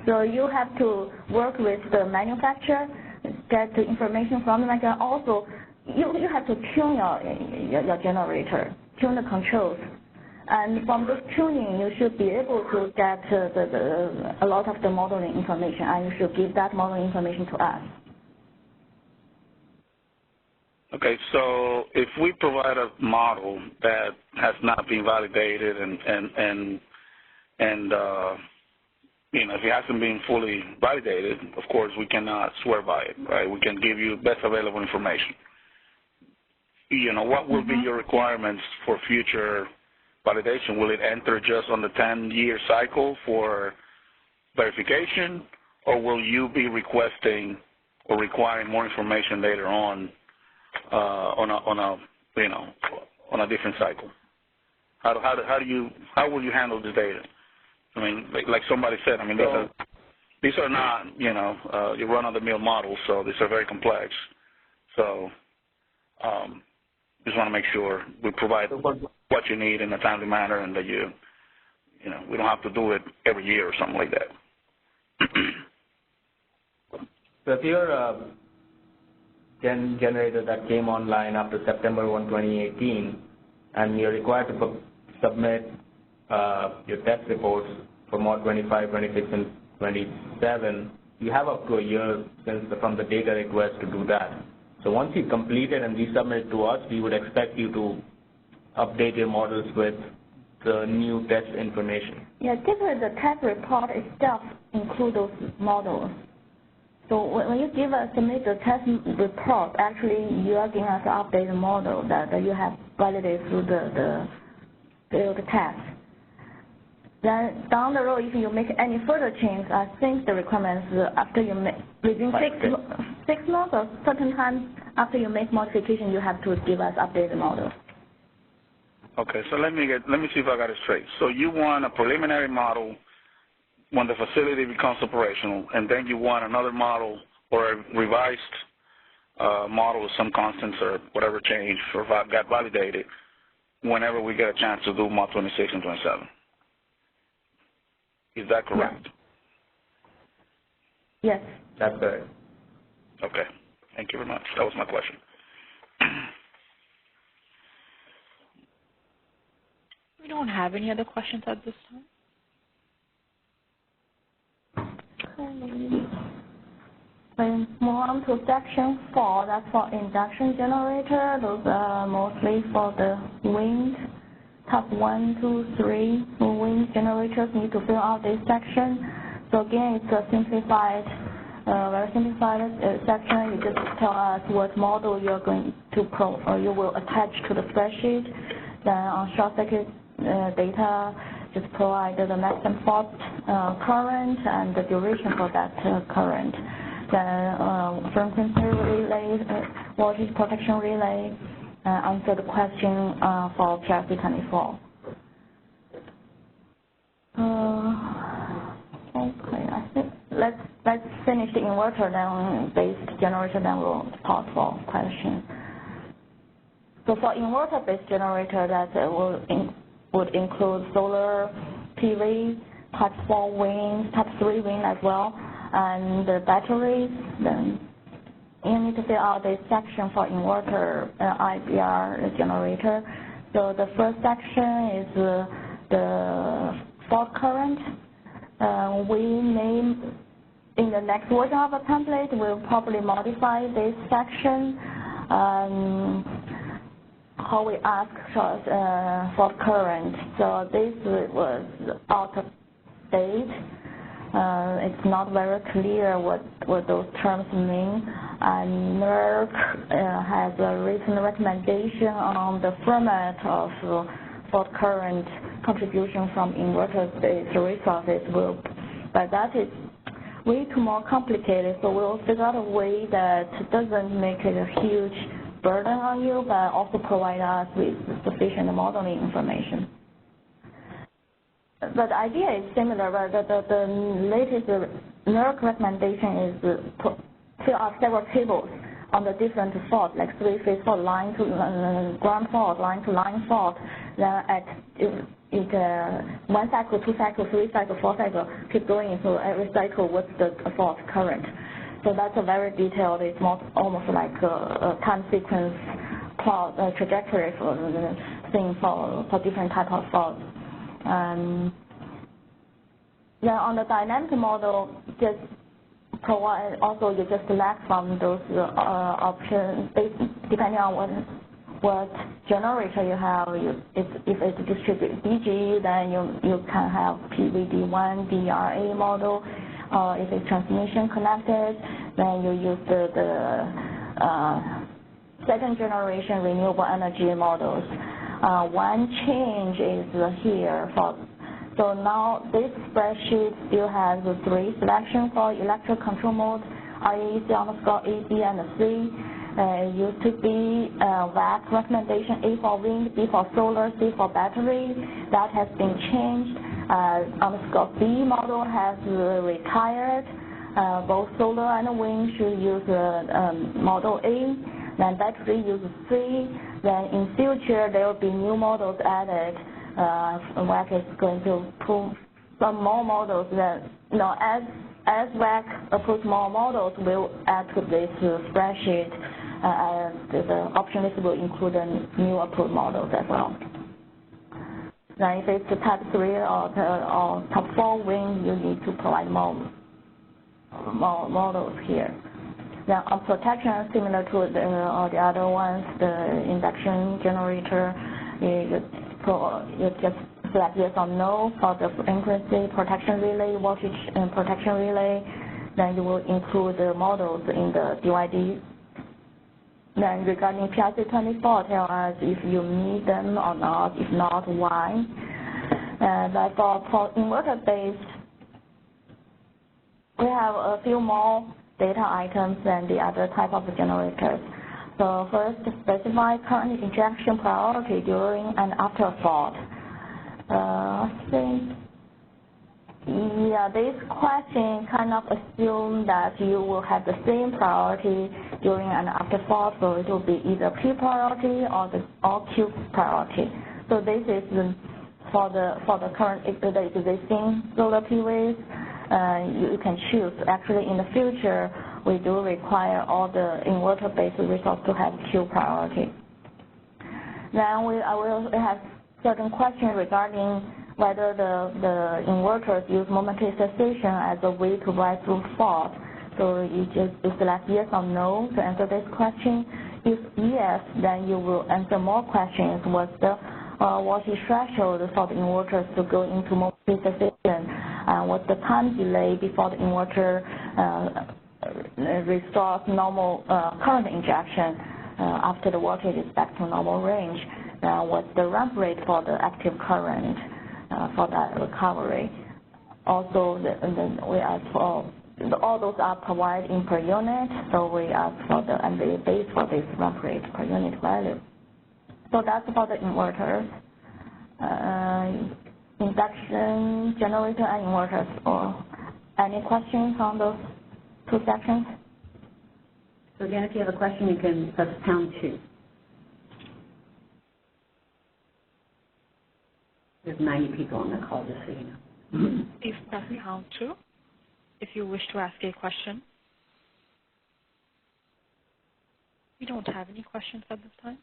So you have to work with the manufacturer, get the information from the manufacturer. Also, you have to tune your generator, tune the controls. And from this tuning, you should be able to get a lot of the modeling information, and you should give that modeling information to us. Okay, so if we provide a model that has not been validated and you know, if it hasn't been fully validated, of course we cannot swear by it, right? We can give you best available information. You know, what will be your requirements for future validation? Will it enter just on the 10-year cycle for verification, or will you be requesting or requiring more information later on a different cycle? How will you handle the data? I mean, like somebody said, I mean, these are not, you know, you run-of-the-mill models, so these are very complex. So just want to make sure we provide what you need in a timely manner, and that you know, we don't have to do it every year or something like that. So if you're a generator that came online after September 1, 2018, and you're required to submit your test reports for mod 25, 26, and 27, you have up to a year from the data request to do that. So once you complete it and resubmit it to us, we would expect you to update your models with the new test information. Yeah, typically the test report itself includes those models. So when you submit the test report, actually you are giving us an updated model that you have validated through the test. Then down the road, if you make any further change, I think the requirements after you make within 6 months or certain times after you make modification, you have to give us updated model. Okay, so let me see if I got it straight. So you want a preliminary model when the facility becomes operational, and then you want another model or a revised model with some constants or whatever change or got validated whenever we get a chance to do Mod 26 and 27. Is that correct? Yes. That's correct. Okay. Thank you very much. That was my question. We don't have any other questions at this time. We move on to section 4, that's for induction generator. Those are mostly for the wind. Top 1, 2, 3 wind generators need to fill out this section. So again, it's a simplified, very simplified section. You just tell us what model you're going to you will attach to the spreadsheet. Then on short circuit data, just provide the maximum fault current and the duration for that current. Then frequency relay, voltage protection relay, answer the question for PRC24. Okay, I think let's finish the inverter then based generator, then we'll pause for questions. So for inverter based generator, that would include solar, PV, type 4 wind, type 3 wind as well, and the batteries. Then you need to fill out this section for inverter IBR generator. So the first section is the fault current. We may, in the next version of the template, we'll probably modify this section. How we ask for fault current. So this was out of date. It's not very clear what those terms mean. And NERC has a recent recommendation on the format of fault current contribution from inverter-based resources group. But that is way too more complicated, so we'll figure out a way that doesn't make it a huge burden on you, but also provide us with sufficient modeling information. But the idea is similar, but the latest NERC recommendation is to fill out several tables on the different faults, like three-phase fault, line to ground fault, line to line fault. Then at one cycle, 2 cycle, 3 cycle, 4 cycle, keep going. So every cycle, what's the fault current? So that's a very detailed. It's almost like a time sequence plot trajectory for the thing for different type of faults. Then on the dynamic model, just provide also you just select from those options depending on what generator you have. If it's distributed DG, then you can have PVD1 DRA model. If it's transmission connected, then you use the second generation renewable energy models. One change is here so now this spreadsheet still has the 3 selections for electric control mode, IEC _ A, B, and C. It used to be VAC recommendation, A for wind, B for solar, C for battery. That has been changed. _ B model has retired. Both solar and wind should use model A. Then battery uses C. Then in future there will be new models added. WAC is going to approve some more models that, as WAC approves more models, we'll add to this spreadsheet. The option list will include the new approved models as well. Now, if it's the type 3 or type 4 wind, you need to provide more models here. Now, on protection, similar to all the other ones, the induction generator, you just select yes or no for the frequency protection relay, voltage protection relay. then you will include the models in the DYD. Then regarding PRC24, tell us if you need them or not, if not, why. And for inverter-based, we have a few more data items than the other type of generators. So first, specify current injection priority during and after a fault. I think, yeah, this question kind of assumes that you will have the same priority during and after fault, so it will be either P priority or Q priority. So this is for the current existing solar PVs. You can choose. Actually, in the future, we do require all the inverter-based resources to have Q priority. Then I will have certain questions regarding whether the inverters use momentary cessation as a way to ride through fault. So you select yes or no to answer this question. If yes, then you will answer more questions. What's the voltage threshold for the inverters to go into momentary cessation? What's the time delay before the inverter restores normal current injection after the voltage is back to normal range? What's the ramp rate for the active current for that recovery? Also, we ask for, all those are provided in per unit, so we ask for the MVA base for this ramp rate per unit value. So that's about the inverters. Induction generator and inverters. Or any questions on those two sections? So again, if you have a question, you can press #2. There's 90 people on the call, just so you know. Please press #2 if you wish to ask a question. We don't have any questions at this time.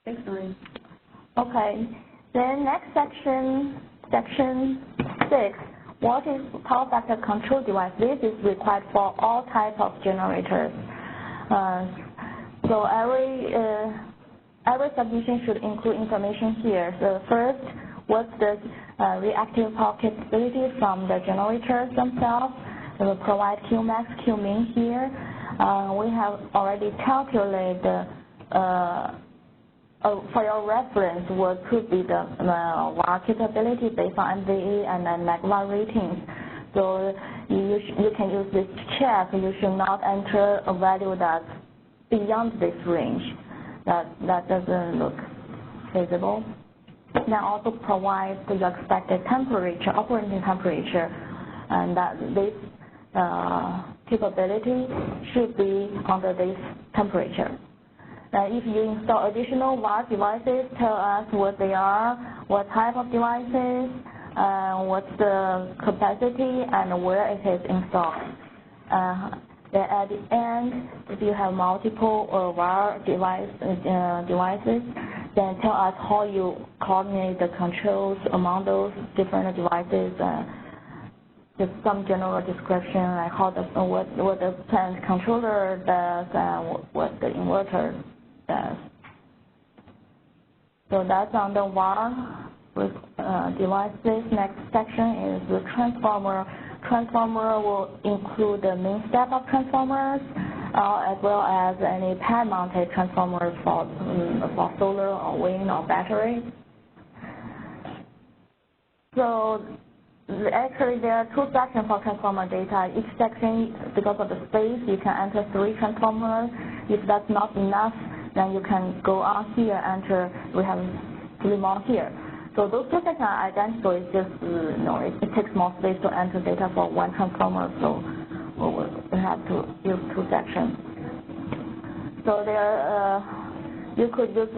Thanks, Maureen. Okay. Then next section 6, what is power factor control device? This is required for all types of generators. So every submission should include information here. So first, what's the reactive power capability from the generators themselves? We will provide Qmax, Qmin here. We have already calculated for your reference, what could be the VAR capability based on MVA and then megawatt ratings. So you can use this to check. You should not enter a value that's beyond this range. That doesn't look feasible. Then also provide the expected temperature, operating temperature, and that this capability should be under this temperature. If you install additional VAR devices, tell us what they are, what type of devices, what's the capacity, and where it is installed. Then at the end, if you have multiple VAR devices, then tell us how you coordinate the controls among those different devices. Just some general description, like what the plant controller does and what the inverter does. So that's on the VAR with devices. Next section is the transformer. Transformer will include the main step of transformers, as well as any pad-mounted transformers for solar or wind or battery. So actually, there are two sections for transformer data. Each section, because of the space, you can enter 3 transformers. If that's not enough, then you can go on here, enter, we have 3 more here. So those two sections are identical. It's just, it takes more space to enter data for 1 transformer, so we have to use 2 sections. So there, you could use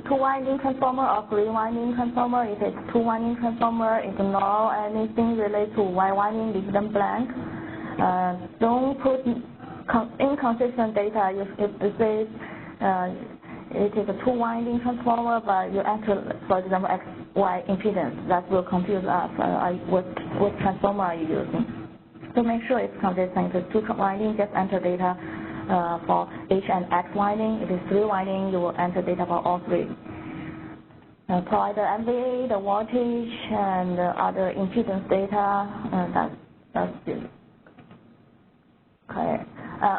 2-winding transformer or 3-winding transformer. If it's 2-winding transformer, ignore anything related to Y-winding, leave them blank. Don't put inconsistent data. If it says it is a 2-winding transformer, but you enter, for example, XY impedance, that will confuse us. What transformer are you using? So make sure it's consistent. If it's 2-winding, just enter data for H and X winding. If it's 3-winding, you will enter data for all 3. Provide the MVA, the voltage, and the other impedance data. That's it. Okay.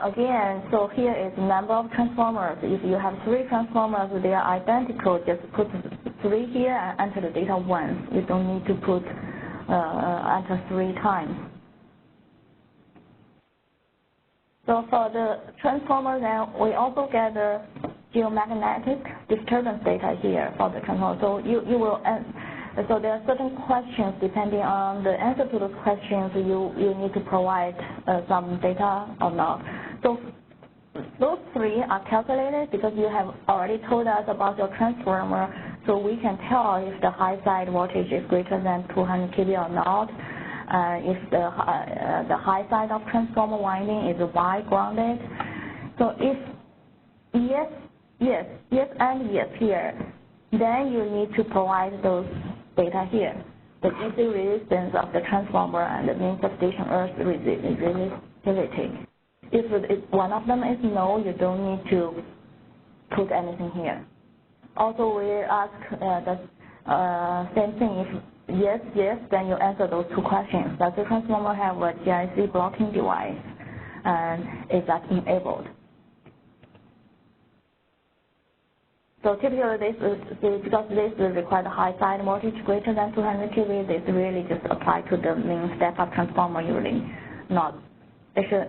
Again, so here is number of transformers. If you have 3 transformers, they are identical, just put 3 here and enter the data once. You don't need to put enter 3 times. So for the transformer, then we also get the geomagnetic disturbance data here for the transformer. So you will, so there are certain questions depending on the answer to those questions, you need to provide some data or not. So those 3 are calculated because you have already told us about your transformer, so we can tell if the high side voltage is greater than 200 kV or not. If the high side of transformer winding is Y grounded. So if yes and yes here, then you need to provide those data here. The DC resistance of the transformer and the main substation earth resistivity. If one of them is no, you don't need to put anything here. Also, we ask the same thing. If yes, then you answer those 2 questions. Does the transformer have a GIC blocking device, and is that enabled? So typically, this is because this requires high side voltage greater than 200 kV. This really just apply to the main step-up transformer usually. Not it should,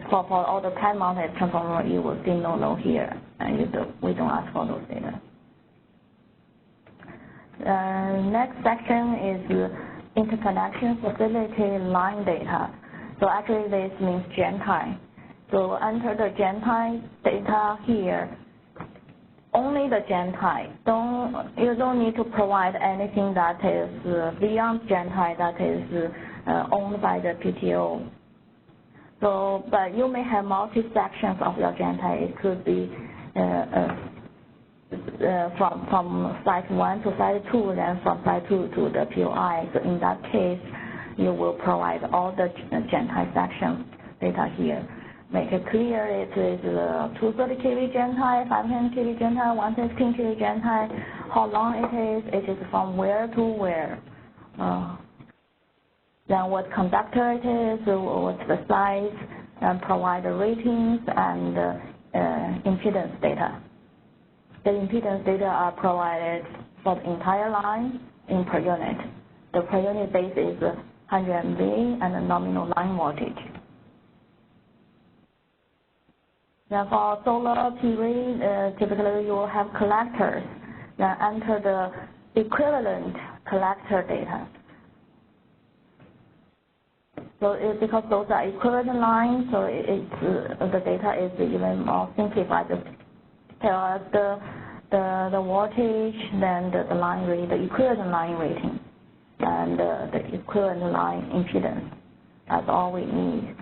for all the pad-mounted transformer, you will see no here, and we don't ask for those data. Next section is interconnection facility line data. So actually this means gen time. So enter the gen time data here. Only the gen time. You don't need to provide anything that is beyond gen time that is owned by the PTO. So, but you may have multi-sections of your gen time. It could be from site 1 to site 2, then from site 2 to the POI. So in that case, you will provide all the gen time section data here. Make it clear it is 230 kV gen time, 510 kV gen time, 116 kV gen time, how long it is from where to where. Then what conductor it is, what's the size, and provide the ratings and impedance data. The impedance data are provided for the entire line in per unit. The per unit base is 100 MV and the nominal line voltage. Then for solar PV, typically you will have collectors. Then enter the equivalent collector data. So because those are equivalent lines, so the data is even more simplified. Just tell us the voltage, then the line rating, the equivalent line rating, and the equivalent line impedance. That's all we need.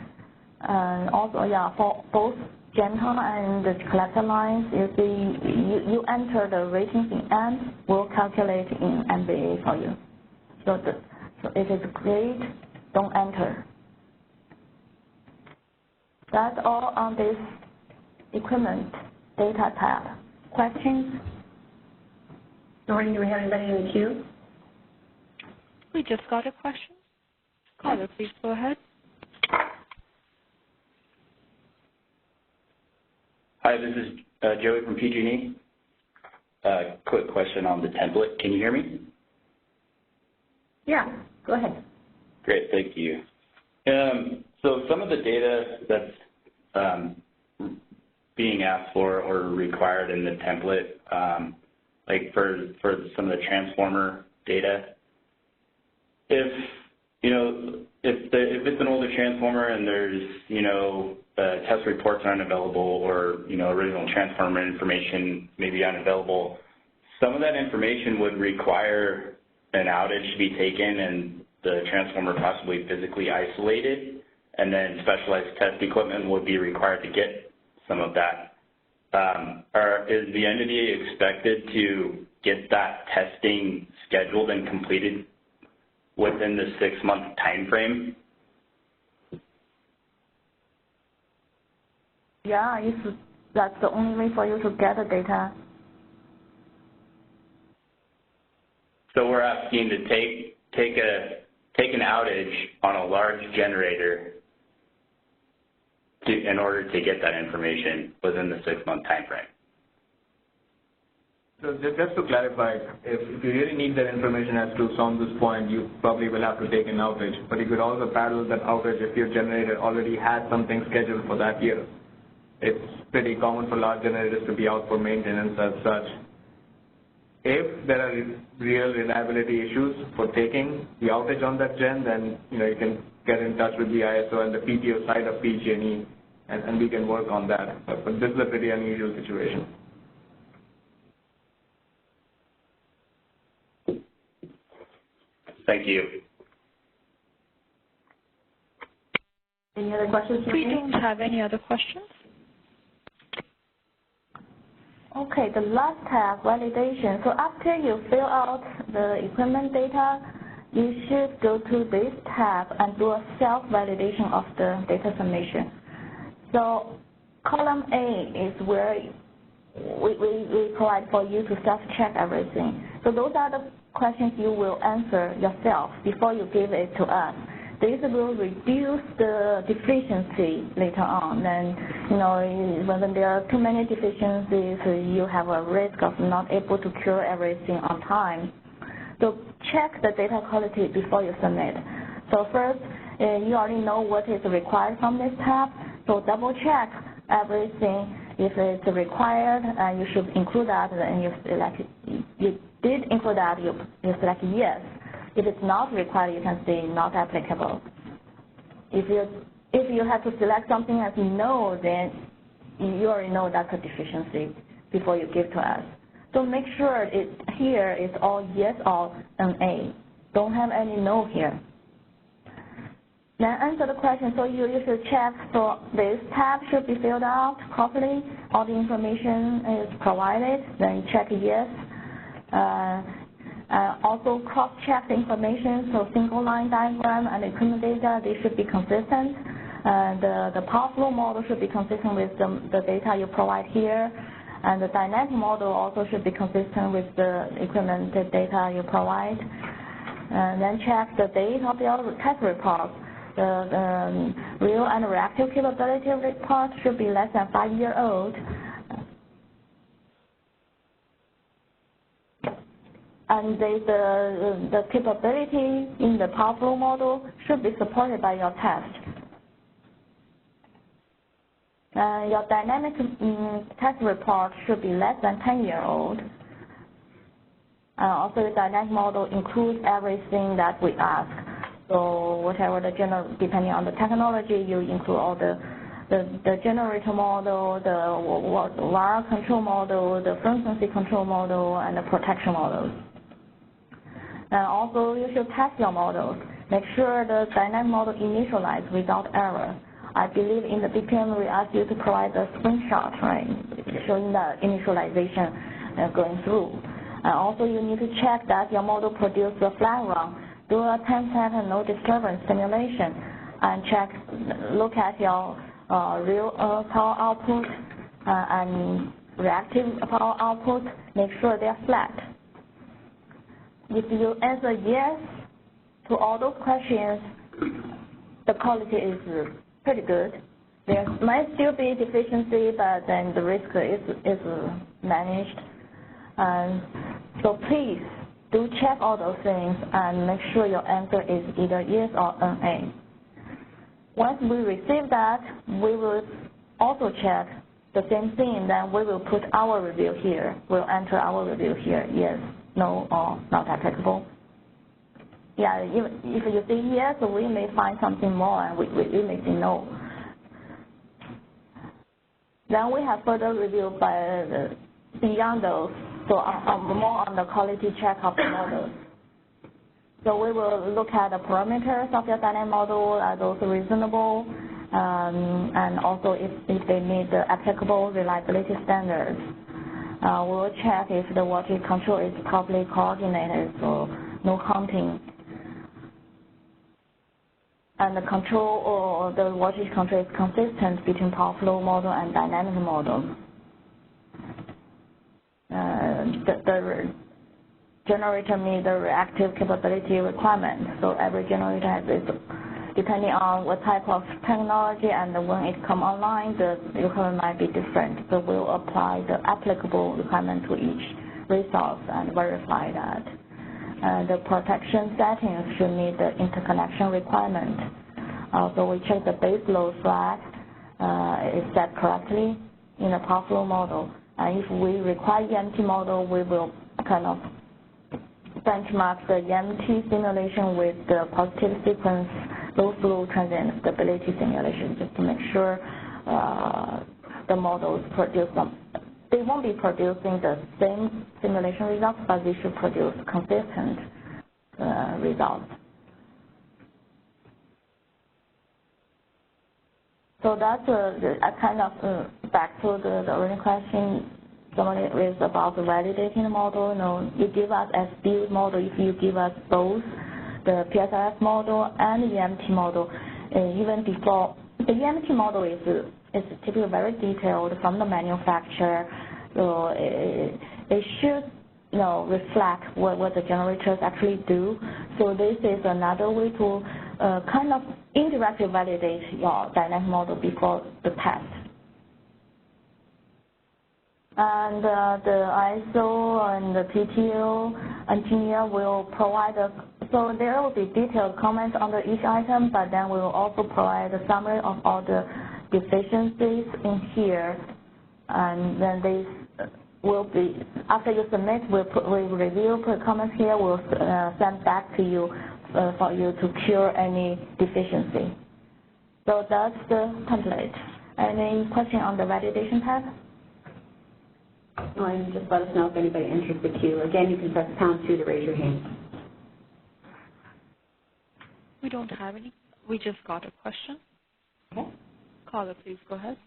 And also, yeah, for both gen time and the collector lines, you see, you enter the ratings in amps, we'll calculate in MVA for you. So it is great, don't enter. That's all on this equipment data tab. Questions? Noreen, do we have anybody in the queue? We just got a question. Caller, please go ahead. Hi, this is Joey from PG&E. Quick question on the template. Can you hear me? Yeah, go ahead. Great, thank you. So some of the data that's being asked for or required in the template, like for some of the transformer data, if it's an older transformer and there's test reports aren't available, or original transformer information may be unavailable, some of that information would require an outage to be taken and the transformer possibly physically isolated, and then specialized test equipment would be required to get some of that. Is the entity expected to get that testing scheduled and completed within the 6-month time frame? Yeah, if that's the only way for you to get the data. So we're asking to take an outage on a large generator in order to get that information within the 6-month time frame. So just to clarify, if you really need that information as to some this point, you probably will have to take an outage. But you could also parallel that outage if your generator already has something scheduled for that year. It's pretty common for large generators to be out for maintenance as such. If there are real reliability issues for taking the outage on that gen, then you can get in touch with the ISO and the PTO side of PG&E, and we can work on that. But this is a pretty unusual situation. Thank you. Any other questions? We don't have any other questions. Okay, the last tab, validation. So after you fill out the equipment data, you should go to this tab and do a self-validation of the data submission. So column A is where we provide for you to self-check everything. So those are the questions you will answer yourself before you give it to us. This will reduce the deficiency later on. And when there are too many deficiencies, you have a risk of not able to cure everything on time. So check the data quality before you submit. So first, you already know what is required from this tab. So double check everything. If it's required, you should include that, and you did include that, you select yes. If it's not required, you can say not applicable. If you have to select something as no, then you already know that's a deficiency before you give to us. So make sure here is all yes or NA. Don't have any no here. Then answer the question. So you should check so this tab should be filled out properly. All the information is provided. Then check yes. Also cross-check the information. So single line diagram and equipment data, they should be consistent. The power flow model should be consistent with the data you provide here. And the dynamic model also should be consistent with the equipment data you provide. And then check the date of your test report. The real and reactive capability report should be less than 5 years old. And the capability in the power flow model should be supported by your test. Your dynamic test report should be less than 10 years old. Also, the dynamic model includes everything that we ask. So whatever depending on the technology, you include all the generator model, the wire control model, the frequency control model, and the protection models. And also, you should test your models. Make sure the dynamic model initializes without error. I believe in the BPM we asked you to provide a screenshot, right, showing the initialization going through. And also, you need to check that your model produces a flat run. Do a 10-step and no disturbance simulation, and look at your real power output and reactive power output. Make sure they're flat. If you answer yes to all those questions, the quality is pretty good. There might still be deficiency, but then the risk is managed. So please do check all those things and make sure your answer is either yes or NA. Once we receive that, we will also check the same thing. Then we will put our review here. We'll enter our review here, yes, no, or not applicable. Yeah, if you say yes, we may find something more, and we may say no. Then we have further review beyond those, so more on the quality check of the models. So we will look at the parameters of your dynamic model, are those reasonable, and also if they meet the applicable reliability standards. We'll check if the voltage control is properly coordinated, so no counting. And the control or the voltage control is consistent between power flow model and dynamic model. The generator meets the reactive capability requirement. So every generator has its depending on what type of technology and when it come online, the requirement might be different. So we'll apply the applicable requirement to each resource and verify that. The protection settings should meet the interconnection requirement. So we check the base load flag is set correctly in the power flow model. And if we require EMT model, we will kind of benchmark the EMT simulation with the positive sequence low flow transient stability simulation just to make sure the models produce them. They won't be producing the same simulation results, but they should produce consistent results. So that's a kind of back to the original question. Somebody raised about validating the model. You know, you give us a build model if you give us both the PSLS model and the EMT model. Even before the EMT model is typically very detailed from the manufacturer, so it should reflect what the generators actually do. So this is another way to kind of indirectly validate your dynamic model before the test. And the ISO and the PTO engineer will provide so there will be detailed comments under each item, but then we will also provide a summary of all the deficiencies in here. And then they will be, after you submit, we'll review, put comments here, we'll send back to you for you to cure any deficiency. So that's the template. Any question on the validation tab? And just let us know if anybody enters the queue. Again, you can press #2 to raise your hand. We don't have any. We just got a question. Okay. Caller, please go ahead.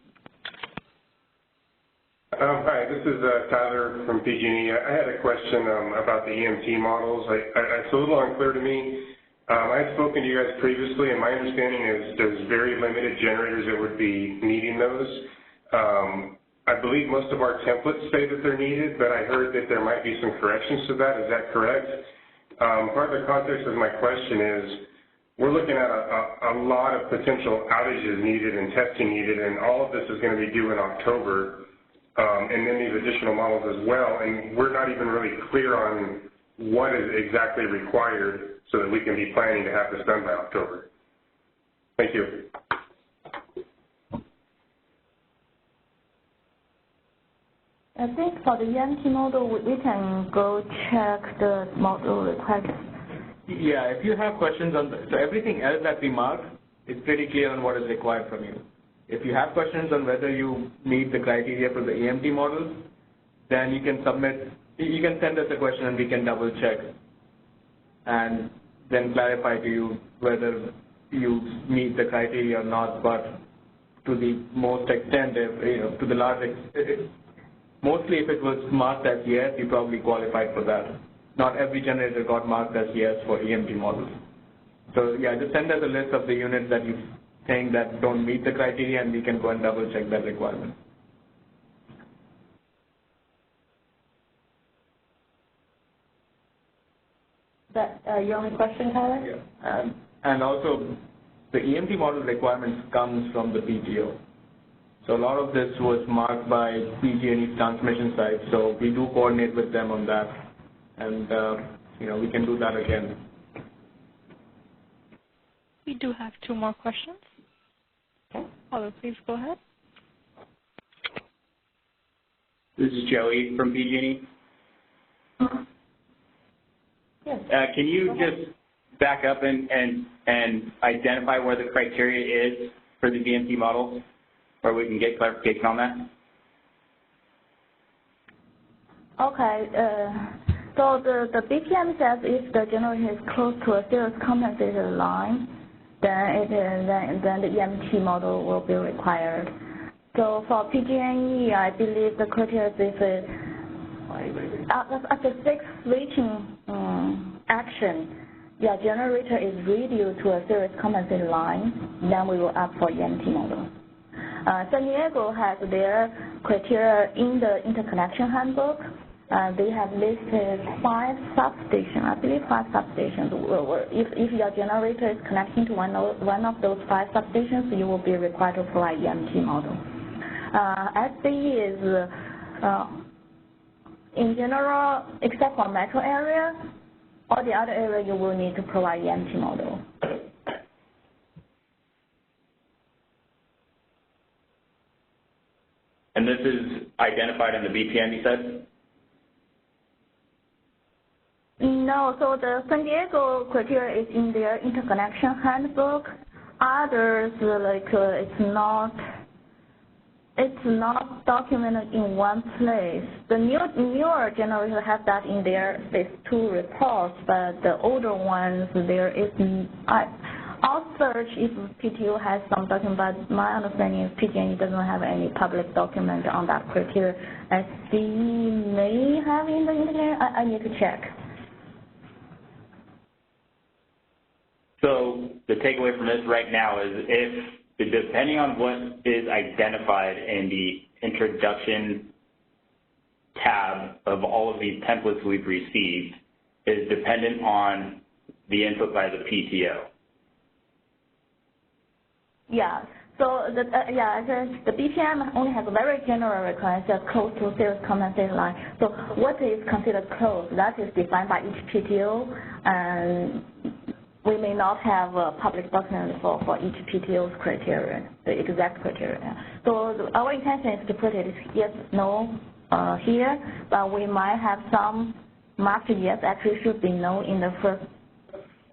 Hi, this is Tyler from PG&E. I had a question about the EMT models. It's a little unclear to me. I've spoken to you guys previously, and my understanding is there's very limited generators that would be needing those. I believe most of our templates say that they're needed, but I heard that there might be some corrections to that. Is that correct? Part of the context of my question is we're looking at a lot of potential outages needed and testing needed, and all of this is going to be due in October, and then these additional models as well, and we're not even really clear on what is exactly required so that we can be planning to have this done by October. Thank you. I think for the EMT model, we can go check the model request. Yeah, if you have questions on so everything else that we mark is pretty clear on what is required from you. If you have questions on whether you meet the criteria for the EMT models, then you can send us a question and we can double check and then clarify to you whether you meet the criteria or not. But to the most extent, to the large extent, mostly if it was marked as yes, you probably qualified for that. Not every generator got marked as yes for EMT models. So yeah, just send us a list of the units that you think that don't meet the criteria, and we can go and double check that requirement. That your only question, Tyler? Yeah. And also, the EMT model requirements comes from the PTO. So a lot of this was marked by PG&E transmission side, so we do coordinate with them on that, and we can do that again. We do have 2 more questions. Okay. Caller, please go ahead. This is Joey from PG&E. Yes. Can you just back up and identify where the criteria is for the VMT model, where we can get clarification on that? Okay. So the BPM says if the generator is close to a series compensated line, then the EMT model will be required. So for PG&E, I believe the criteria is if at the 6th switching action, your generator is reduced to a series compensated line, then we will opt for EMT model. San Diego has their criteria in the interconnection handbook. They have listed 5 substations, I believe 5 substations. If your generator is connecting to one of those 5 substations, you will be required to provide EMT model. SCE is, in general, except for metro area, all the other areas you will need to provide EMT model. And this is identified in the BPM, you said? No, so the San Diego criteria is in their interconnection handbook. Others, like it's not documented in one place. The newer generators have that in their phase 2 reports, but the older ones, there is. I'll search if PTO has some document, but my understanding is PG&E doesn't have any public document on that criteria. SCE may have in the internet. I need to check. So the takeaway from this right now is depending on what is identified in the introduction tab of all of these templates we've received is dependent on the input by the PTO. Yeah. So the BPM only has a very general requirement, just close to series compensation line. So what is considered close? That is defined by each PTO, and we may not have a public document for each PTO's criteria, the exact criteria. So our intention is to put it yes, no here, but we might have some marked yes, actually should be no in the first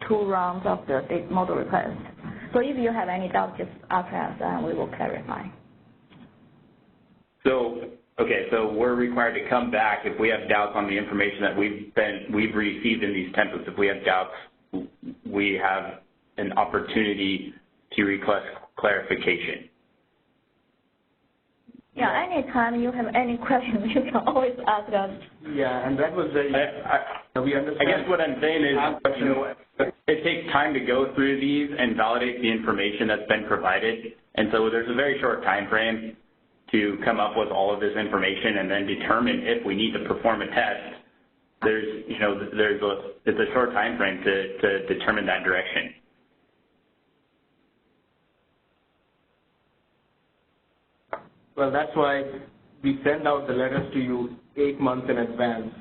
2 rounds of the model request. So if you have any doubt, just ask us and we will clarify. So, okay, so we're required to come back if we have doubts on the information that we've received in these templates. If we have doubts, we have an opportunity to request clarification. Yeah, anytime you have any questions, you can always ask us. Yeah, and that was very, we understand. I guess what I'm saying is, it takes time to go through these and validate the information that's been provided, and so there's a very short time frame to come up with all of this information and then determine if we need to perform a test. It's a short time frame to determine that direction. Well, that's why we send out the letters to you 8 months in advance.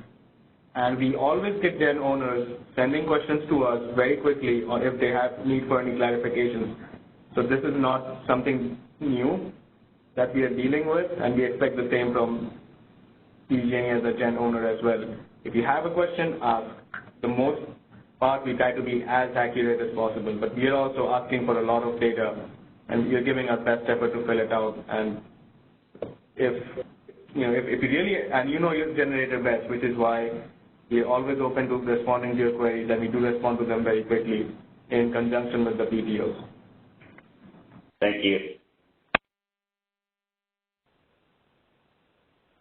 And we always get their owners sending questions to us very quickly or if they have need for any clarifications. So this is not something new that we are dealing with, and we expect the same from PG&E as a gen owner as well. If you have a question, ask. The most part we try to be as accurate as possible, but we are also asking for a lot of data, and you're giving our best effort to fill it out. And if you really, and you know your generator best, which is why we're always open to responding to your queries, and we do respond to them very quickly in conjunction with the PTOs. Thank you.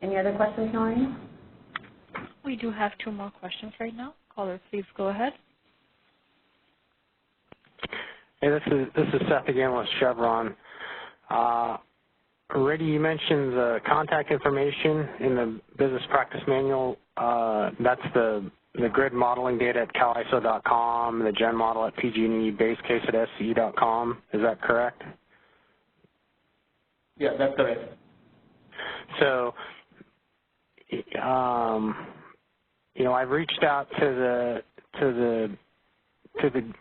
Any other questions, Noreen? We do have 2 more questions right now. Caller, please go ahead. Hey, this is Seth again with Chevron. Already you mentioned the contact information in the business practice manual. That's the grid modeling data at caliso.com, the gen model at PG&E, base case at SCE.com. Is that correct? Yeah, that's correct. So, I've reached out to the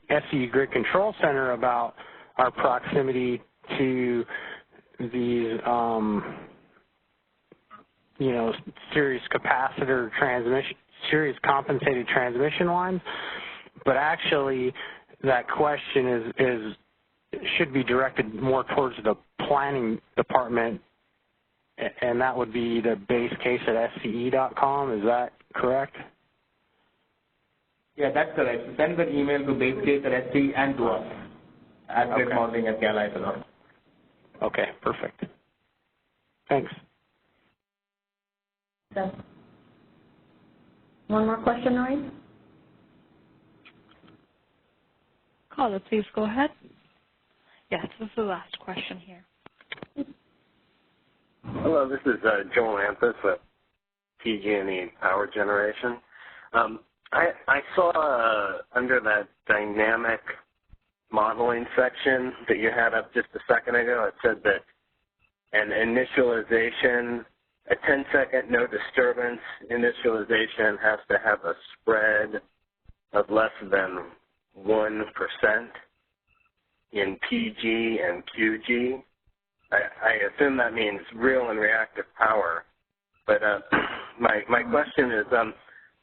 SCE Grid Control Center about our proximity to these, series capacitor transmission, series compensated transmission lines, but actually that question should be directed more towards the planning department, and that would be the base case at SCE.com. Is that correct? Yeah, that's correct. Send an email to base case at SCE and to us at grid modeling at caliso.com. Okay, perfect. Thanks. So, one more question, Noreen? Caller, please go ahead. Yes, this is the last question here. Hello, this is Joel Anthus. PG&E power generation. I saw under that dynamic modeling section that you had up just a second ago, it said that an initialization, a 10-second no disturbance initialization has to have a spread of less than 1% in PG and QG. I assume that means real and reactive power. But my question is,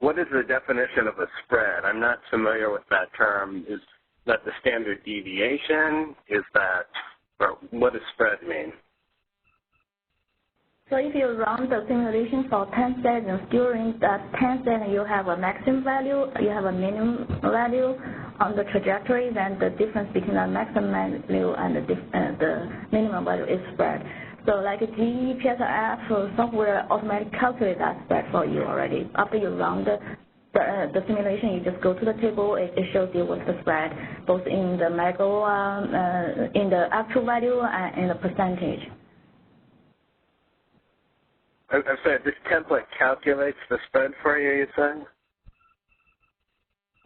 what is the definition of a spread? I'm not familiar with that term. Is that the standard deviation? Is that, or what does spread mean? So if you run the simulation for 10 seconds, during that 10 seconds you have a maximum value, you have a minimum value on the trajectory, then the difference between the maximum value and the minimum value is spread. So like GE PSLS software automatically calculates that spread for you already. After you run the simulation, you just go to the table, it shows you what's the spread, both in the in the actual value and in the percentage. I'm sorry, this template calculates the spread for you, you said?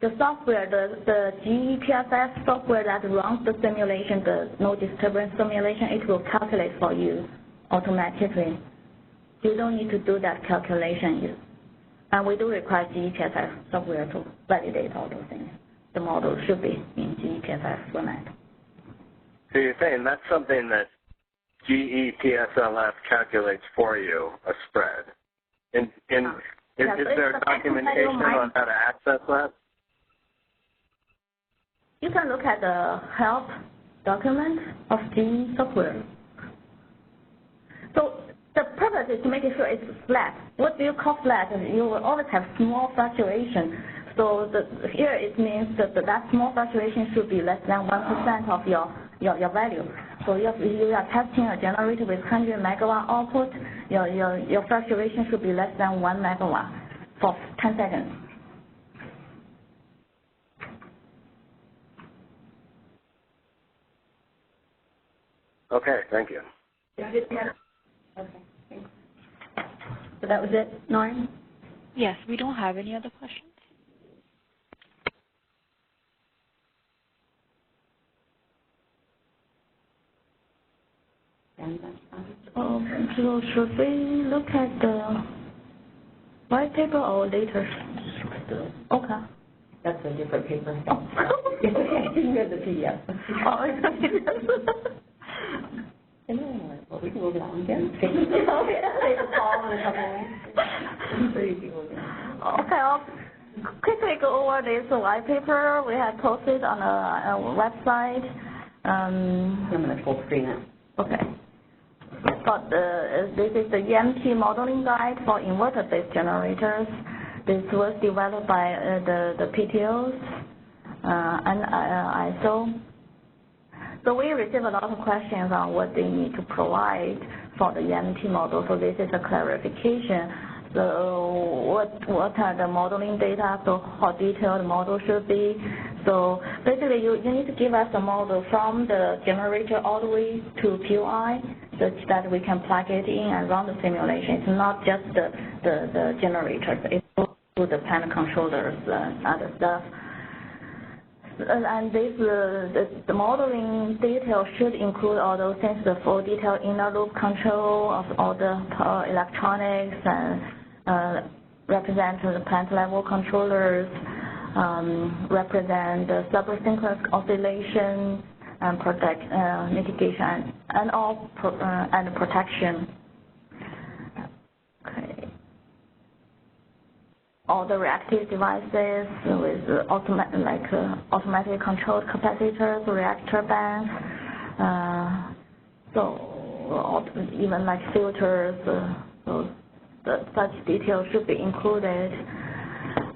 The software, the GE PSLS software that runs the simulation, the no disturbance simulation, it will calculate for you automatically. You don't need to do that calculation. And we do require GE PSLS software to validate all those things. The model should be in GE PSLS format. So you're saying that's something that GE PSLS calculates for you, a spread. Is there documentation on how to access that? You can look at the help document of GE software. So the purpose is to make sure it's flat. What do you call flat? You will always have small fluctuation. So here it means that small fluctuation should be less than 1% of your value. So if you are testing a generator with 100 megawatt output, your fluctuation should be less than 1 megawatt for 10 seconds. Okay, thank you. Okay, thanks. So that was it, Noreen? Yes, we don't have any other questions. So should we look at the white paper or later? Okay. That's a different paper. Oh. It's okay, you have the PDF. Oh, it's well, we can move it on again. Take a call in a couple of weeks. Okay, I'll quickly go over this white paper we have posted on our website. I'm going to full screen it. Okay. But this is the EMT modeling guide for inverter-based generators. This was developed by the PTOs and ISO. So we receive a lot of questions on what they need to provide for the EMT model. So this is a clarification. So what are the modeling data? So how detailed the model should be. So basically you need to give us a model from the generator all the way to POI such that we can plug it in and run the simulation. It's not just the generators. It's also the panel controllers and other stuff. And this, the modeling detail should include all those things, the full detail inner loop control of all the electronics and represent the plant level controllers, represent the synchronous oscillation and protect mitigation and all and protection. Okay. All the reactive devices with automatically controlled capacitors, reactor banks, so even like filters, such details should be included.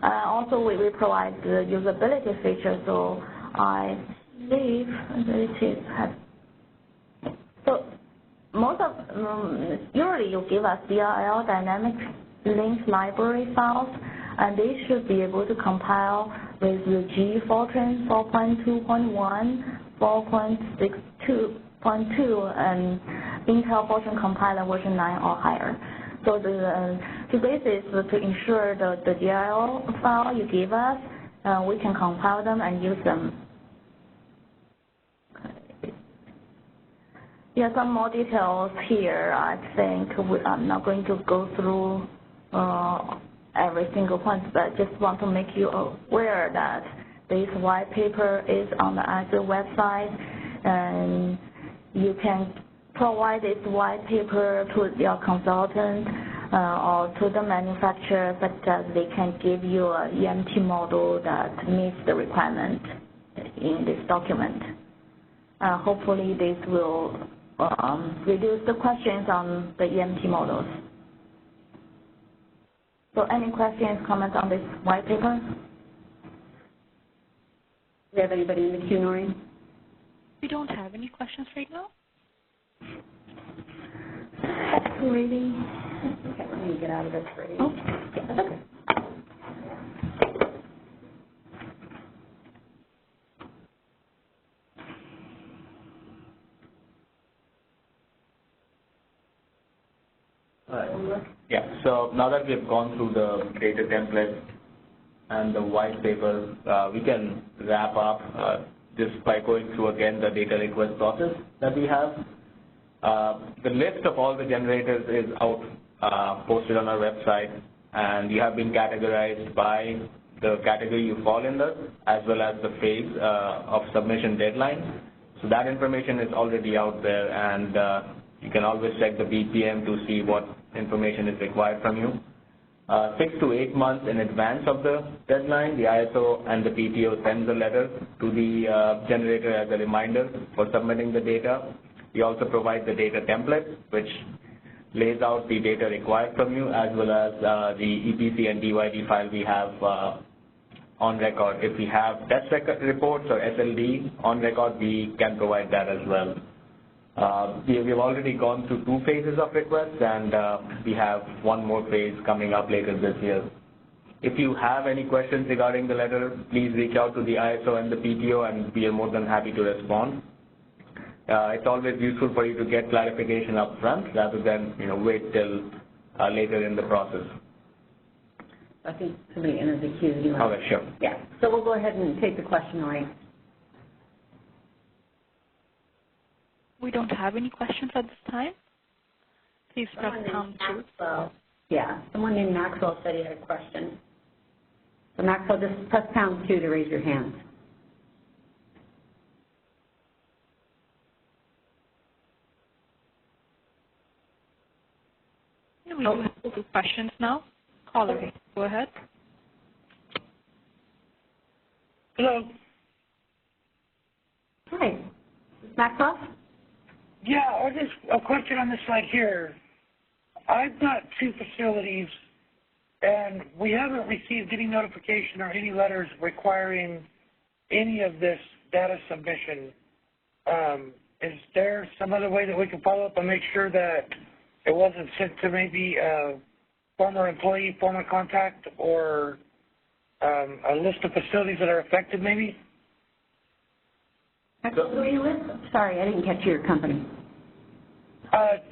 Also, we provide the usability feature, so I believe it is. So most of usually you give us DLL dynamic link library files, and they should be able to compile with the G Fortran 4.2.1, 4.62.2, and Intel Fortran compiler version 9 or higher. So two bases to ensure the GIL file you give us, we can compile them and use them. Yeah, some more details here. I think I'm not going to go through every single point, but just want to make you aware that this white paper is on the Azure website, and you can provide this white paper to your consultant or to the manufacturer, such as they can give you an EMT model that meets the requirement in this document. Hopefully this will reduce the questions on the EMT models. So any questions, comments on this white paper? Do we have anybody in the queue, Noreen? We don't have any questions right now. Really? Okay, let me get out of this ready. Oh, yeah, that's okay. Yeah, so now that we've gone through the data template and the white paper, we can wrap up just by going through again the data request process that we have. The list of all the generators is out, posted on our website, and you have been categorized by the category you fall in, as well as the phase of submission deadline. So that information is already out there, and you can always check the BPM to see what information is required from you. 6 to 8 months in advance of the deadline, the ISO and the PTO sends a letter to the generator as a reminder for submitting the data. We also provide the data template, which lays out the data required from you, as well as the EPC and DYD file we have on record. If we have test reports or SLD on record, we can provide that as well. We've already gone through 2 phases of requests, and we have 1 more phase coming up later this year. If you have any questions regarding the letter, please reach out to the ISO and the PTO, and we are more than happy to respond. It's always useful for you to get clarification up front rather than wait till later in the process. I think somebody entered the queue. Okay, sure. Yeah, so we'll go ahead and take the question, Noreen. We don't have any questions at this time. Please press pound 2. Yeah, someone named Maxwell said he had a question. So Maxwell, just press pound 2 to raise your hand. Yeah, we do have 2 questions now. Caller, okay. Go ahead. Hello. Hi, Maxwell? Yeah, just a question on this slide here. I've got 2 facilities, and we haven't received any notification or any letters requiring any of this data submission. Is there some other way that we can follow up and make sure that it wasn't sent to maybe a former employee, former contact, or a list of facilities that are affected maybe? Who are you with? Sorry, I didn't catch your company.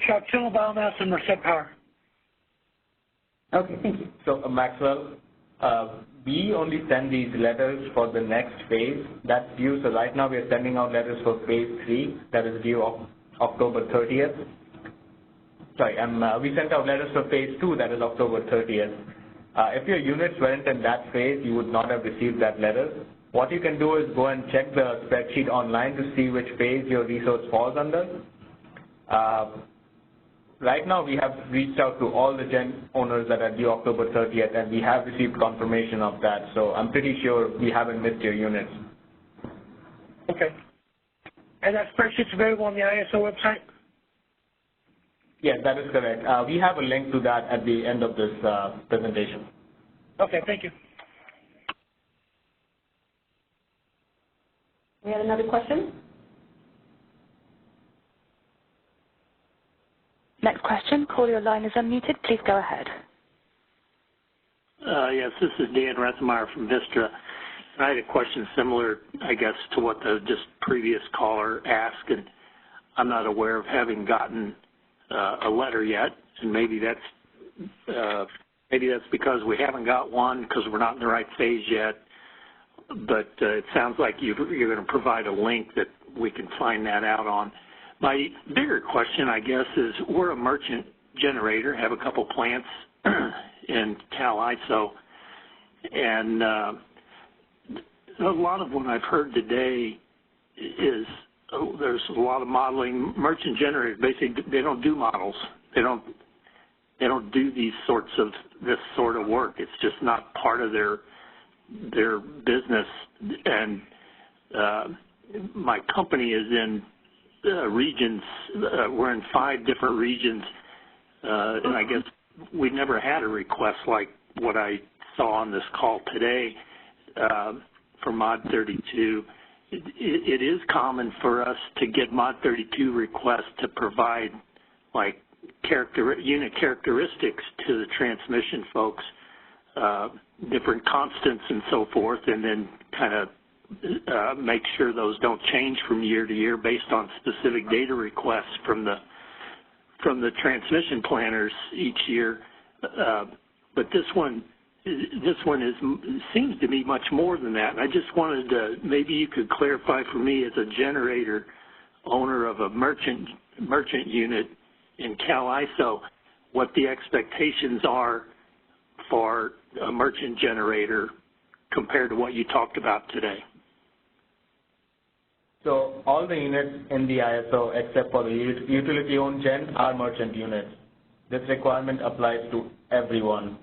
Choctaw Biomass and Merced Power. Okay, thank you. So, Maxwell, we only send these letters for the next phase that's due. So right now we are sending out letters for phase 3 that is due October 30th. Sorry, we sent out letters for phase 2 that is October 30th. If your units weren't in that phase, you would not have received that letter. What you can do is go and check the spreadsheet online to see which phase your resource falls under. Right now we have reached out to all the gen owners that are due October 30th, and we have received confirmation of that. So I'm pretty sure we haven't missed your units. Okay. And that spreadsheet's available on the ISO website? Yes, that is correct. We have a link to that at the end of this presentation. Okay, thank you. We have another question? Next question. Caller, your line is unmuted. Please go ahead. Yes, this is Dan Rethemeyer from Vistra. I had a question similar, I guess, to what the just previous caller asked, and I'm not aware of having gotten a letter yet, and maybe that's maybe that's because we haven't got one because we're not in the right phase yet, but it sounds like you're going to provide a link that we can find that out on. My bigger question, I guess, is we're a merchant generator, have a couple plants in CalISO, and a lot of what I've heard today is there's a lot of modeling. Merchant generators, basically, they don't do models. They don't do this sort of work. It's just not part of their business. And my company is in regions. We're in 5 different regions, and I guess we never had a request like what I saw on this call today for Mod 32. It is common for us to get Mod 32 requests to provide like unit characteristics to the transmission folks, different constants and so forth, and then kind of make sure those don't change from year to year based on specific data requests from the transmission planners each year. But this one seems to be much more than that. And I just wanted to, maybe you could clarify for me as a generator owner of a merchant unit in CalISO what the expectations are for a merchant generator compared to what you talked about today. So all the units in the ISO except for the utility-owned gen are merchant units. This requirement applies to everyone.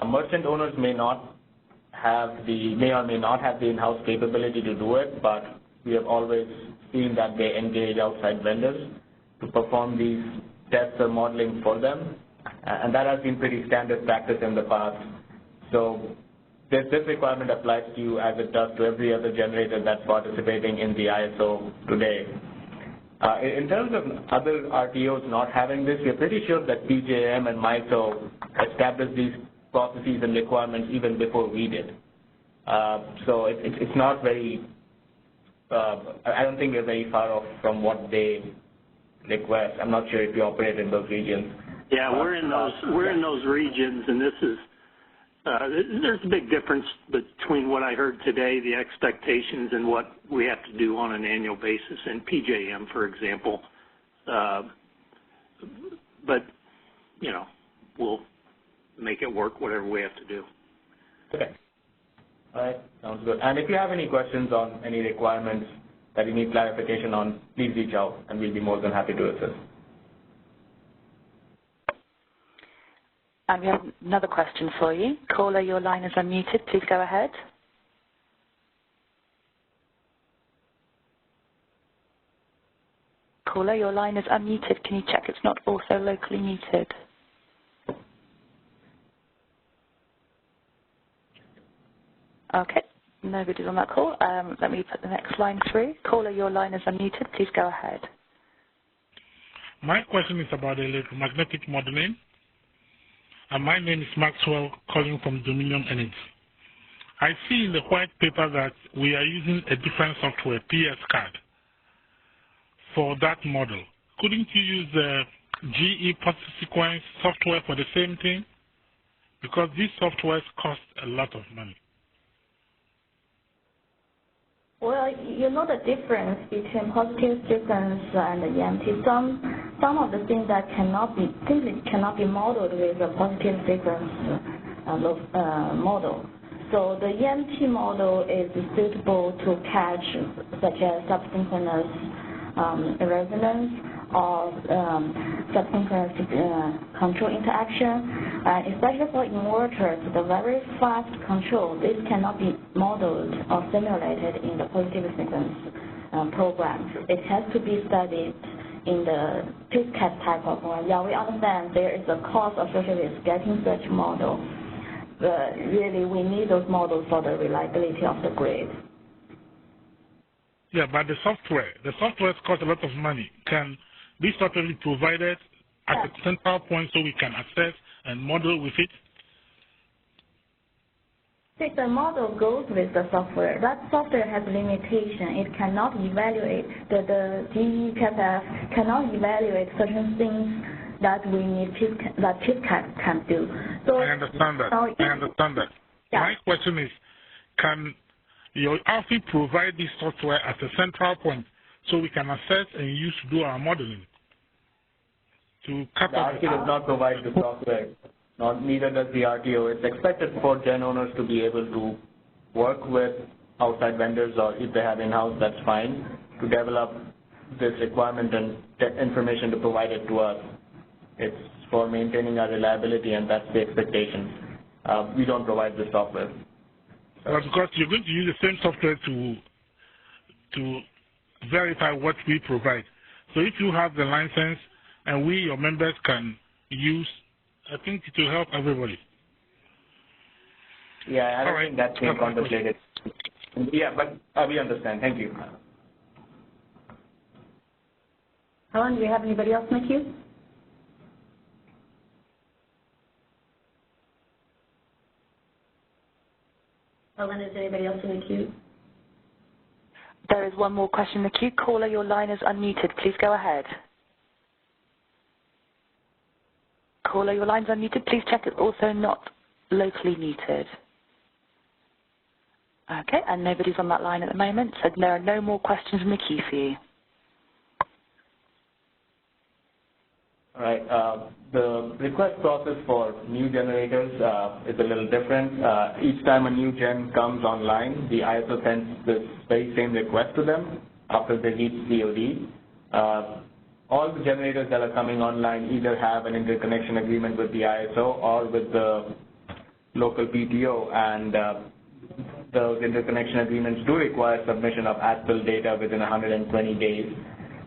Merchant owners may or may not have the in-house capability to do it, but we have always seen that they engage outside vendors to perform these tests or modeling for them, and that has been pretty standard practice in the past. So this requirement applies to you as it does to every other generator that's participating in the ISO today. In terms of other RTOs not having this, we're pretty sure that PJM and MISO established these processes and requirements even before we did. So it's not very, I don't think we're very far off from what they request. I'm not sure if you operate in those regions. Yeah, we're in those regions, and this is, there's a big difference between what I heard today, the expectations, and what we have to do on an annual basis in PJM, for example. But, you know, we'll make it work, whatever we have to do. Okay. All right, sounds good. And if you have any questions on any requirements that you need clarification on, please reach out, and we'll be more than happy to assist. And we have another question for you. Caller, your line is unmuted. Please go ahead. Caller, your line is unmuted. Can you check it's not also locally muted? Okay, nobody's on that call. Let me put the next line through. Caller, your line is unmuted. Please go ahead. My question is about electromagnetic modeling. And my name is Maxwell, calling from Dominion Energy. I see in the white paper that we are using a different software, PS-CAD, for that model. Couldn't you use the GE sequence software for the same thing? Because these softwares cost a lot of money. Well, you know the difference between positive sequence and the EMT. Some of the things that simply cannot be modeled with a positive sequence model. So the EMT model is suitable to catch such as subsynchronous resonance or subsynchronous control interaction. Especially for inverters, the very fast control, this cannot be modeled or simulated in the positive sequence program. It has to be studied in the PSCAD type of one. Yeah, we understand there is a cost associated with getting such model. But really, we need those models for the reliability of the grid. Yeah, but the software costs a lot of money. Can this software be provided at a central point so we can access and model with it? See, the model goes with the software. That software has limitation. It cannot evaluate, the GE cannot evaluate certain things that we need that TISCAT can do. So I understand that. I understand that. Yeah. My question is, can your office provide this software as a central point so we can access and use to do our modeling? To the RTO does not provide the software, neither does the RTO. It's expected for gen owners to be able to work with outside vendors, or if they have in-house, that's fine, to develop this requirement and information to provide it to us. It's for maintaining our reliability, and that's the expectation. We don't provide the software. Well, because you're going to use the same software to verify what we provide. So if you have the license and we, your members, can use, I think it will help everybody. Yeah, I don't think that's being contemplated. Yeah, but we understand. Thank you. Helen, do we have anybody else in the queue? Helen, is there anybody else in the queue? There is one more question in the queue. Caller, your line is unmuted. Please go ahead. Caller, your line's unmuted. Please check it's also not locally muted. Okay, and nobody's on that line at the moment, so there are no more questions in the queue for you. All right. The request process for new generators is a little different. Each time a new gen comes online, the ISO sends this very same request to them after they reach COD. All the generators that are coming online either have an interconnection agreement with the ISO or with the local PTO, and those interconnection agreements do require submission of as-built data within 120 days.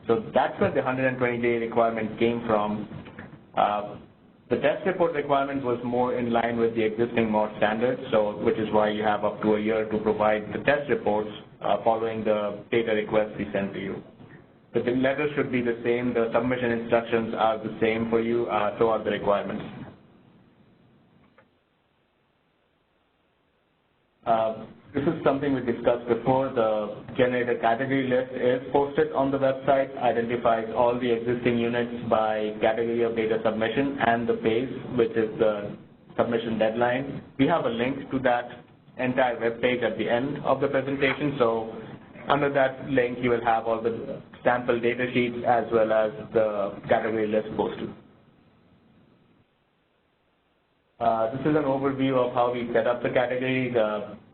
So that's where the 120-day requirement came from. The test report requirement was more in line with the existing MOD standards, so which is why you have up to a year to provide the test reports following the data requests we send to you. But the letters should be the same, the submission instructions are the same for you, so are the requirements. This is something we discussed before. The generator category list is posted on the website, identifies all the existing units by category of data submission and the phase, which is the submission deadline. We have a link to that entire web page at the end of the presentation. So under that link, you will have all the sample data sheets as well as the category list posted. This is an overview of how we set up the category.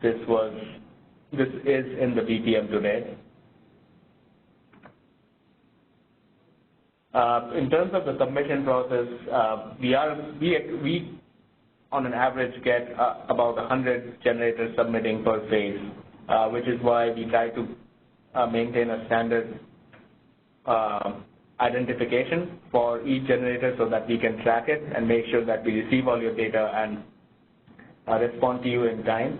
This is in the BPM today. In terms of the submission process, we on an average get about 100 generators submitting per phase, which is why we try to maintain a standard identification for each generator so that we can track it and make sure that we receive all your data and respond to you in time.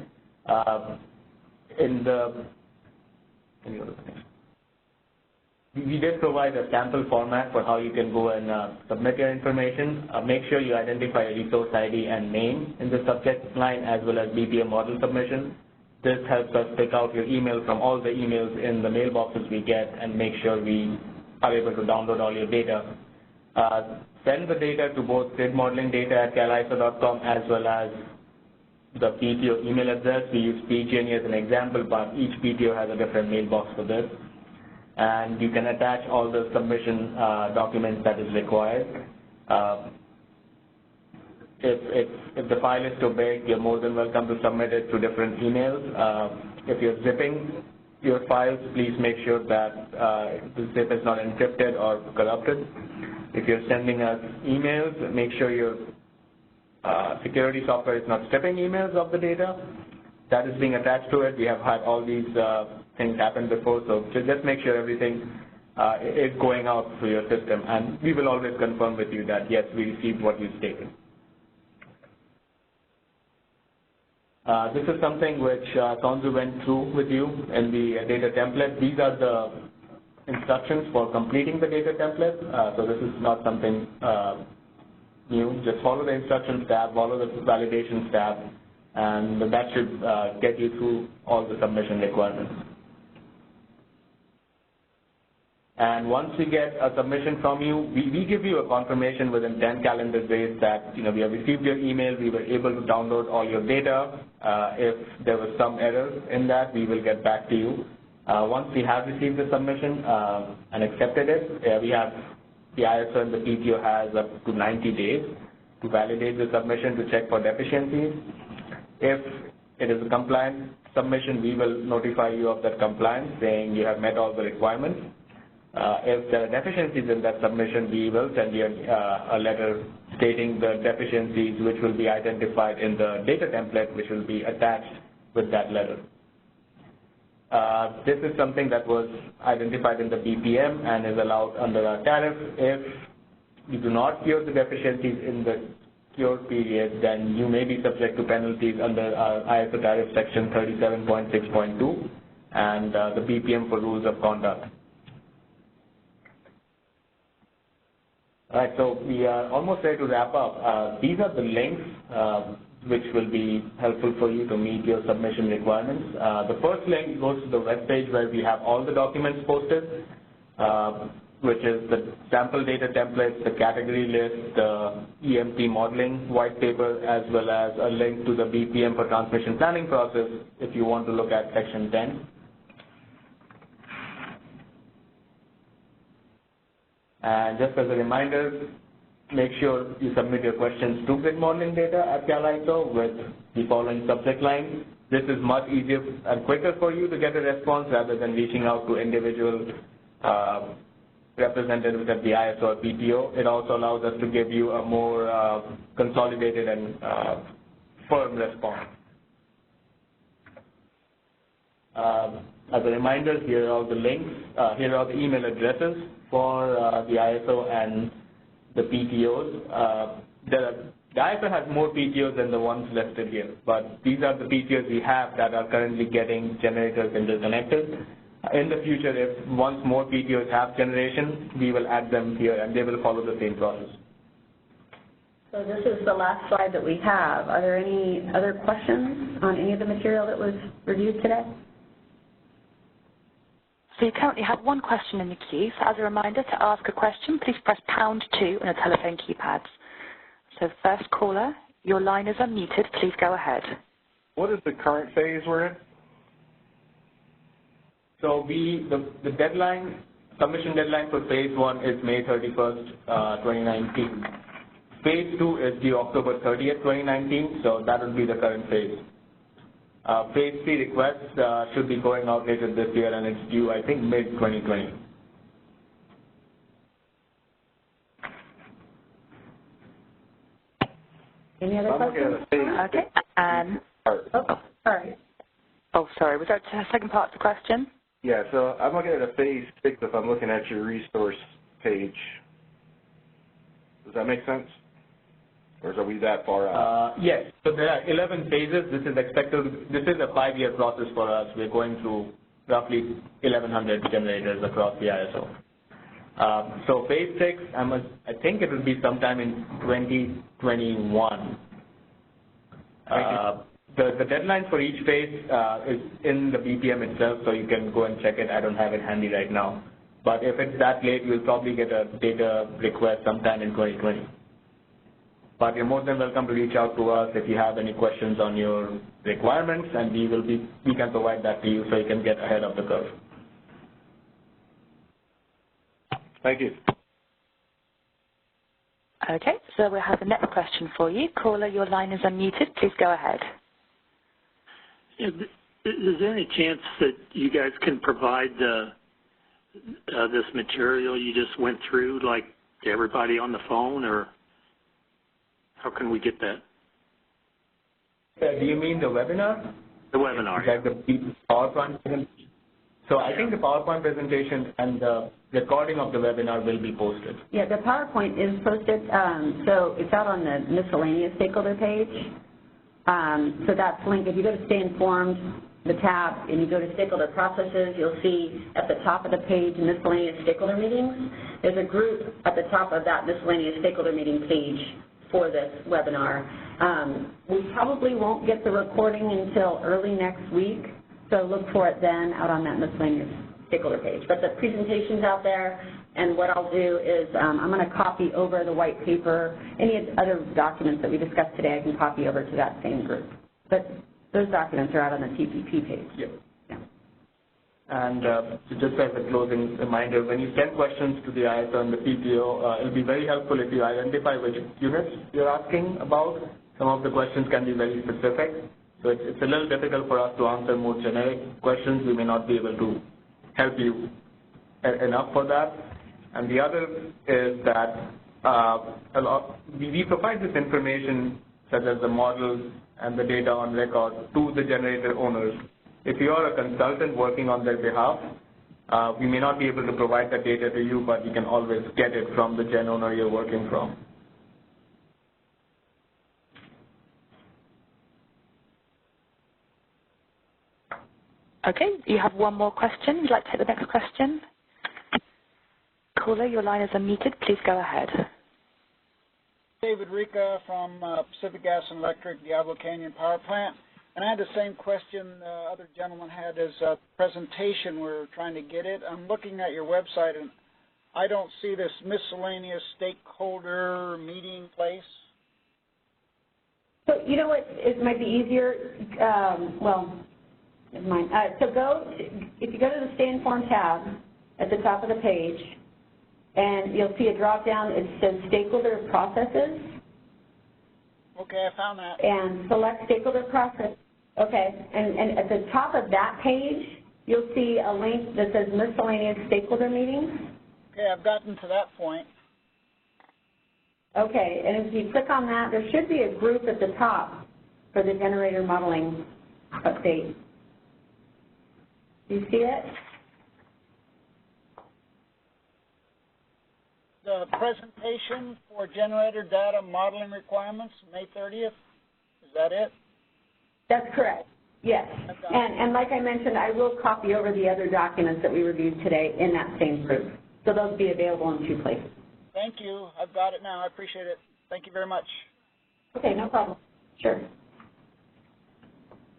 We did provide a sample format for how you can go and submit your information. Make sure you identify a resource ID and name in the subject line as well as BPM model submission. This helps us pick out your email from all the emails in the mailboxes we get and make sure we are able to download all your data. Send the data to both grid modeling data at caliso.com as well as the PTO email address. We use PG&E as an example, but each PTO has a different mailbox for this. And you can attach all the submission documents that is required. If the file is too big, you're more than welcome to submit it to different emails. If you're zipping your files, please make sure that the zip is not encrypted or corrupted. If you're sending us emails, make sure your security software is not stripping emails of the data that is being attached to it. We have had all these things happen before, so just make sure everything is going out through your system, and we will always confirm with you that, yes, we received what you stated. This is something which Sonzu went through with you in the data template. These are the instructions for completing the data template. So this is not something new. Just follow the instructions tab, follow the validations tab, and that should get you through all the submission requirements. And once we get a submission from you, we give you a confirmation within 10 calendar days that, we have received your email, we were able to download all your data. If there was some error in that, we will get back to you. Once we have received the submission and accepted it, we have the ISO and the PTO has up to 90 days to validate the submission to check for deficiencies. If it is a compliant submission, we will notify you of that compliance, saying you have met all the requirements. If there are deficiencies in that submission, we will send you a letter stating the deficiencies, which will be identified in the data template, which will be attached with that letter. This is something that was identified in the BPM and is allowed under our tariff. If you do not cure the deficiencies in the cure period, then you may be subject to penalties under our ISO tariff section 37.6.2 and the BPM for rules of conduct. All right, so we are almost ready to wrap up. These are the links which will be helpful for you to meet your submission requirements. The first link goes to the web page where we have all the documents posted, which is the sample data templates, the category list, the EMT modeling white paper, as well as a link to the BPM for transmission planning process if you want to look at section 10. And just as a reminder, make sure you submit your questions to grid modeling data at CalISO with the following subject line. This is much easier and quicker for you to get a response rather than reaching out to individual representatives at the ISO or PTO. It also allows us to give you a more consolidated and firm response. As a reminder, here are all the links, here are all the email addresses for the ISO and the PTOs. The ISO has more PTOs than the ones listed here, but these are the PTOs we have that are currently getting generators interconnected. In the future, if once more PTOs have generation, we will add them here and they will follow the same process. So this is the last slide that we have. Are there any other questions on any of the material that was reviewed today? So you currently have one question in the queue. So as a reminder, to ask a question, please press #2 on your telephone keypads. So first caller, your line is unmuted. Please go ahead. What is the current phase we're in? So the deadline, submission deadline for phase 1 is May 31st, 2019. Phase 2 is due October 30th, 2019, so that would be the current phase. Phase 3 requests should be going out later this year, and it's due, I think, mid-2020. Any other questions? Okay. Sorry. Oh, sorry. Was that the second part of the question? Yeah, so I'm looking at a phase 6 if I'm looking at your resource page. Does that make sense? Or are we that far out? Yes. So there are 11 phases. This is a 5-year process for us. We're going through roughly 1,100 generators across the ISO. So phase 6, I think it will be sometime in 2021. The deadline for each phase is in the BPM itself, so you can go and check it. I don't have it handy right now. But if it's that late, we'll probably get a data request sometime in 2020. But you're more than welcome to reach out to us if you have any questions on your requirements, and we can provide that to you so you can get ahead of the curve. Thank you. Okay, so we'll have the next question for you. Caller, your line is unmuted. Please go ahead. Is there any chance that you guys can provide this material you just went through, like, to everybody on the phone, or how can we get that? Do you mean the webinar? The webinar. Like the PowerPoint presentation? So I think the PowerPoint presentation and the recording of the webinar will be posted. Yeah, the PowerPoint is posted, so it's out on the miscellaneous stakeholder page. So that's linked. If you go to Stay Informed, the tab, and you go to Stakeholder Processes, you'll see at the top of the page Miscellaneous Stakeholder Meetings. There's a group at the top of that Miscellaneous Stakeholder Meeting page for this webinar. We probably won't get the recording until early next week, so look for it then out on that miscellaneous stakeholder page. But the presentation's out there, and what I'll do is I'm going to copy over the white paper. Any other documents that we discussed today, I can copy over to that same group. But those documents are out on the TPP page. Yep. Yeah. And just as a closing reminder, when you send questions to the ISO and the PPO, it'll be very helpful if you identify which units you're asking about. Some of the questions can be very specific. So it's a little difficult for us to answer more generic questions. We may not be able to help you enough for that. And the other is that we provide this information, such as the models and the data on record, to the generator owners. If you are a consultant working on their behalf, we may not be able to provide that data to you, but you can always get it from the gen owner you're working from. Okay, you have one more question. Would you like to take the next question? Caller, your line is unmuted. Please go ahead. David Rica from Pacific Gas and Electric, Diablo Canyon Power Plant. And I had the same question the other gentleman had as a presentation. We're trying to get it. I'm looking at your website, and I don't see this miscellaneous stakeholder meeting place. So you know what? It might be easier. Never mind. So if you go to the Stay Informed tab at the top of the page, and you'll see a drop-down. It says Stakeholder Processes. Okay, I found that. And select Stakeholder Process. Okay, and at the top of that page, you'll see a link that says Miscellaneous Stakeholder Meetings. Okay, I've gotten to that point. Okay, and if you click on that, there should be a group at the top for the generator modeling update. Do you see it? The presentation for generator data modeling requirements, May 30th, is that it? That's correct, yes. And like I mentioned, I will copy over the other documents that we reviewed today in that same group. So those will be available in 2 places. Thank you. I've got it now. I appreciate it. Thank you very much. Okay, no problem. Sure.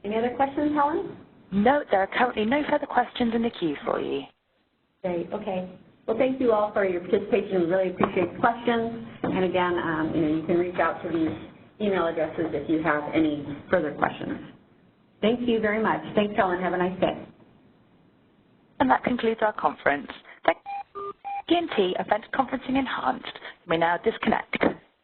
Any other questions, Helen? No, there are currently no further questions in the queue for you. Great, okay. Well, thank you all for your participation. We really appreciate the questions. And again, you can reach out to these email addresses if you have any further questions. Thank you very much. Thanks, Helen. Have a nice day. And that concludes our conference. Thank you. TNT Event Conferencing Enhanced. You may now disconnect.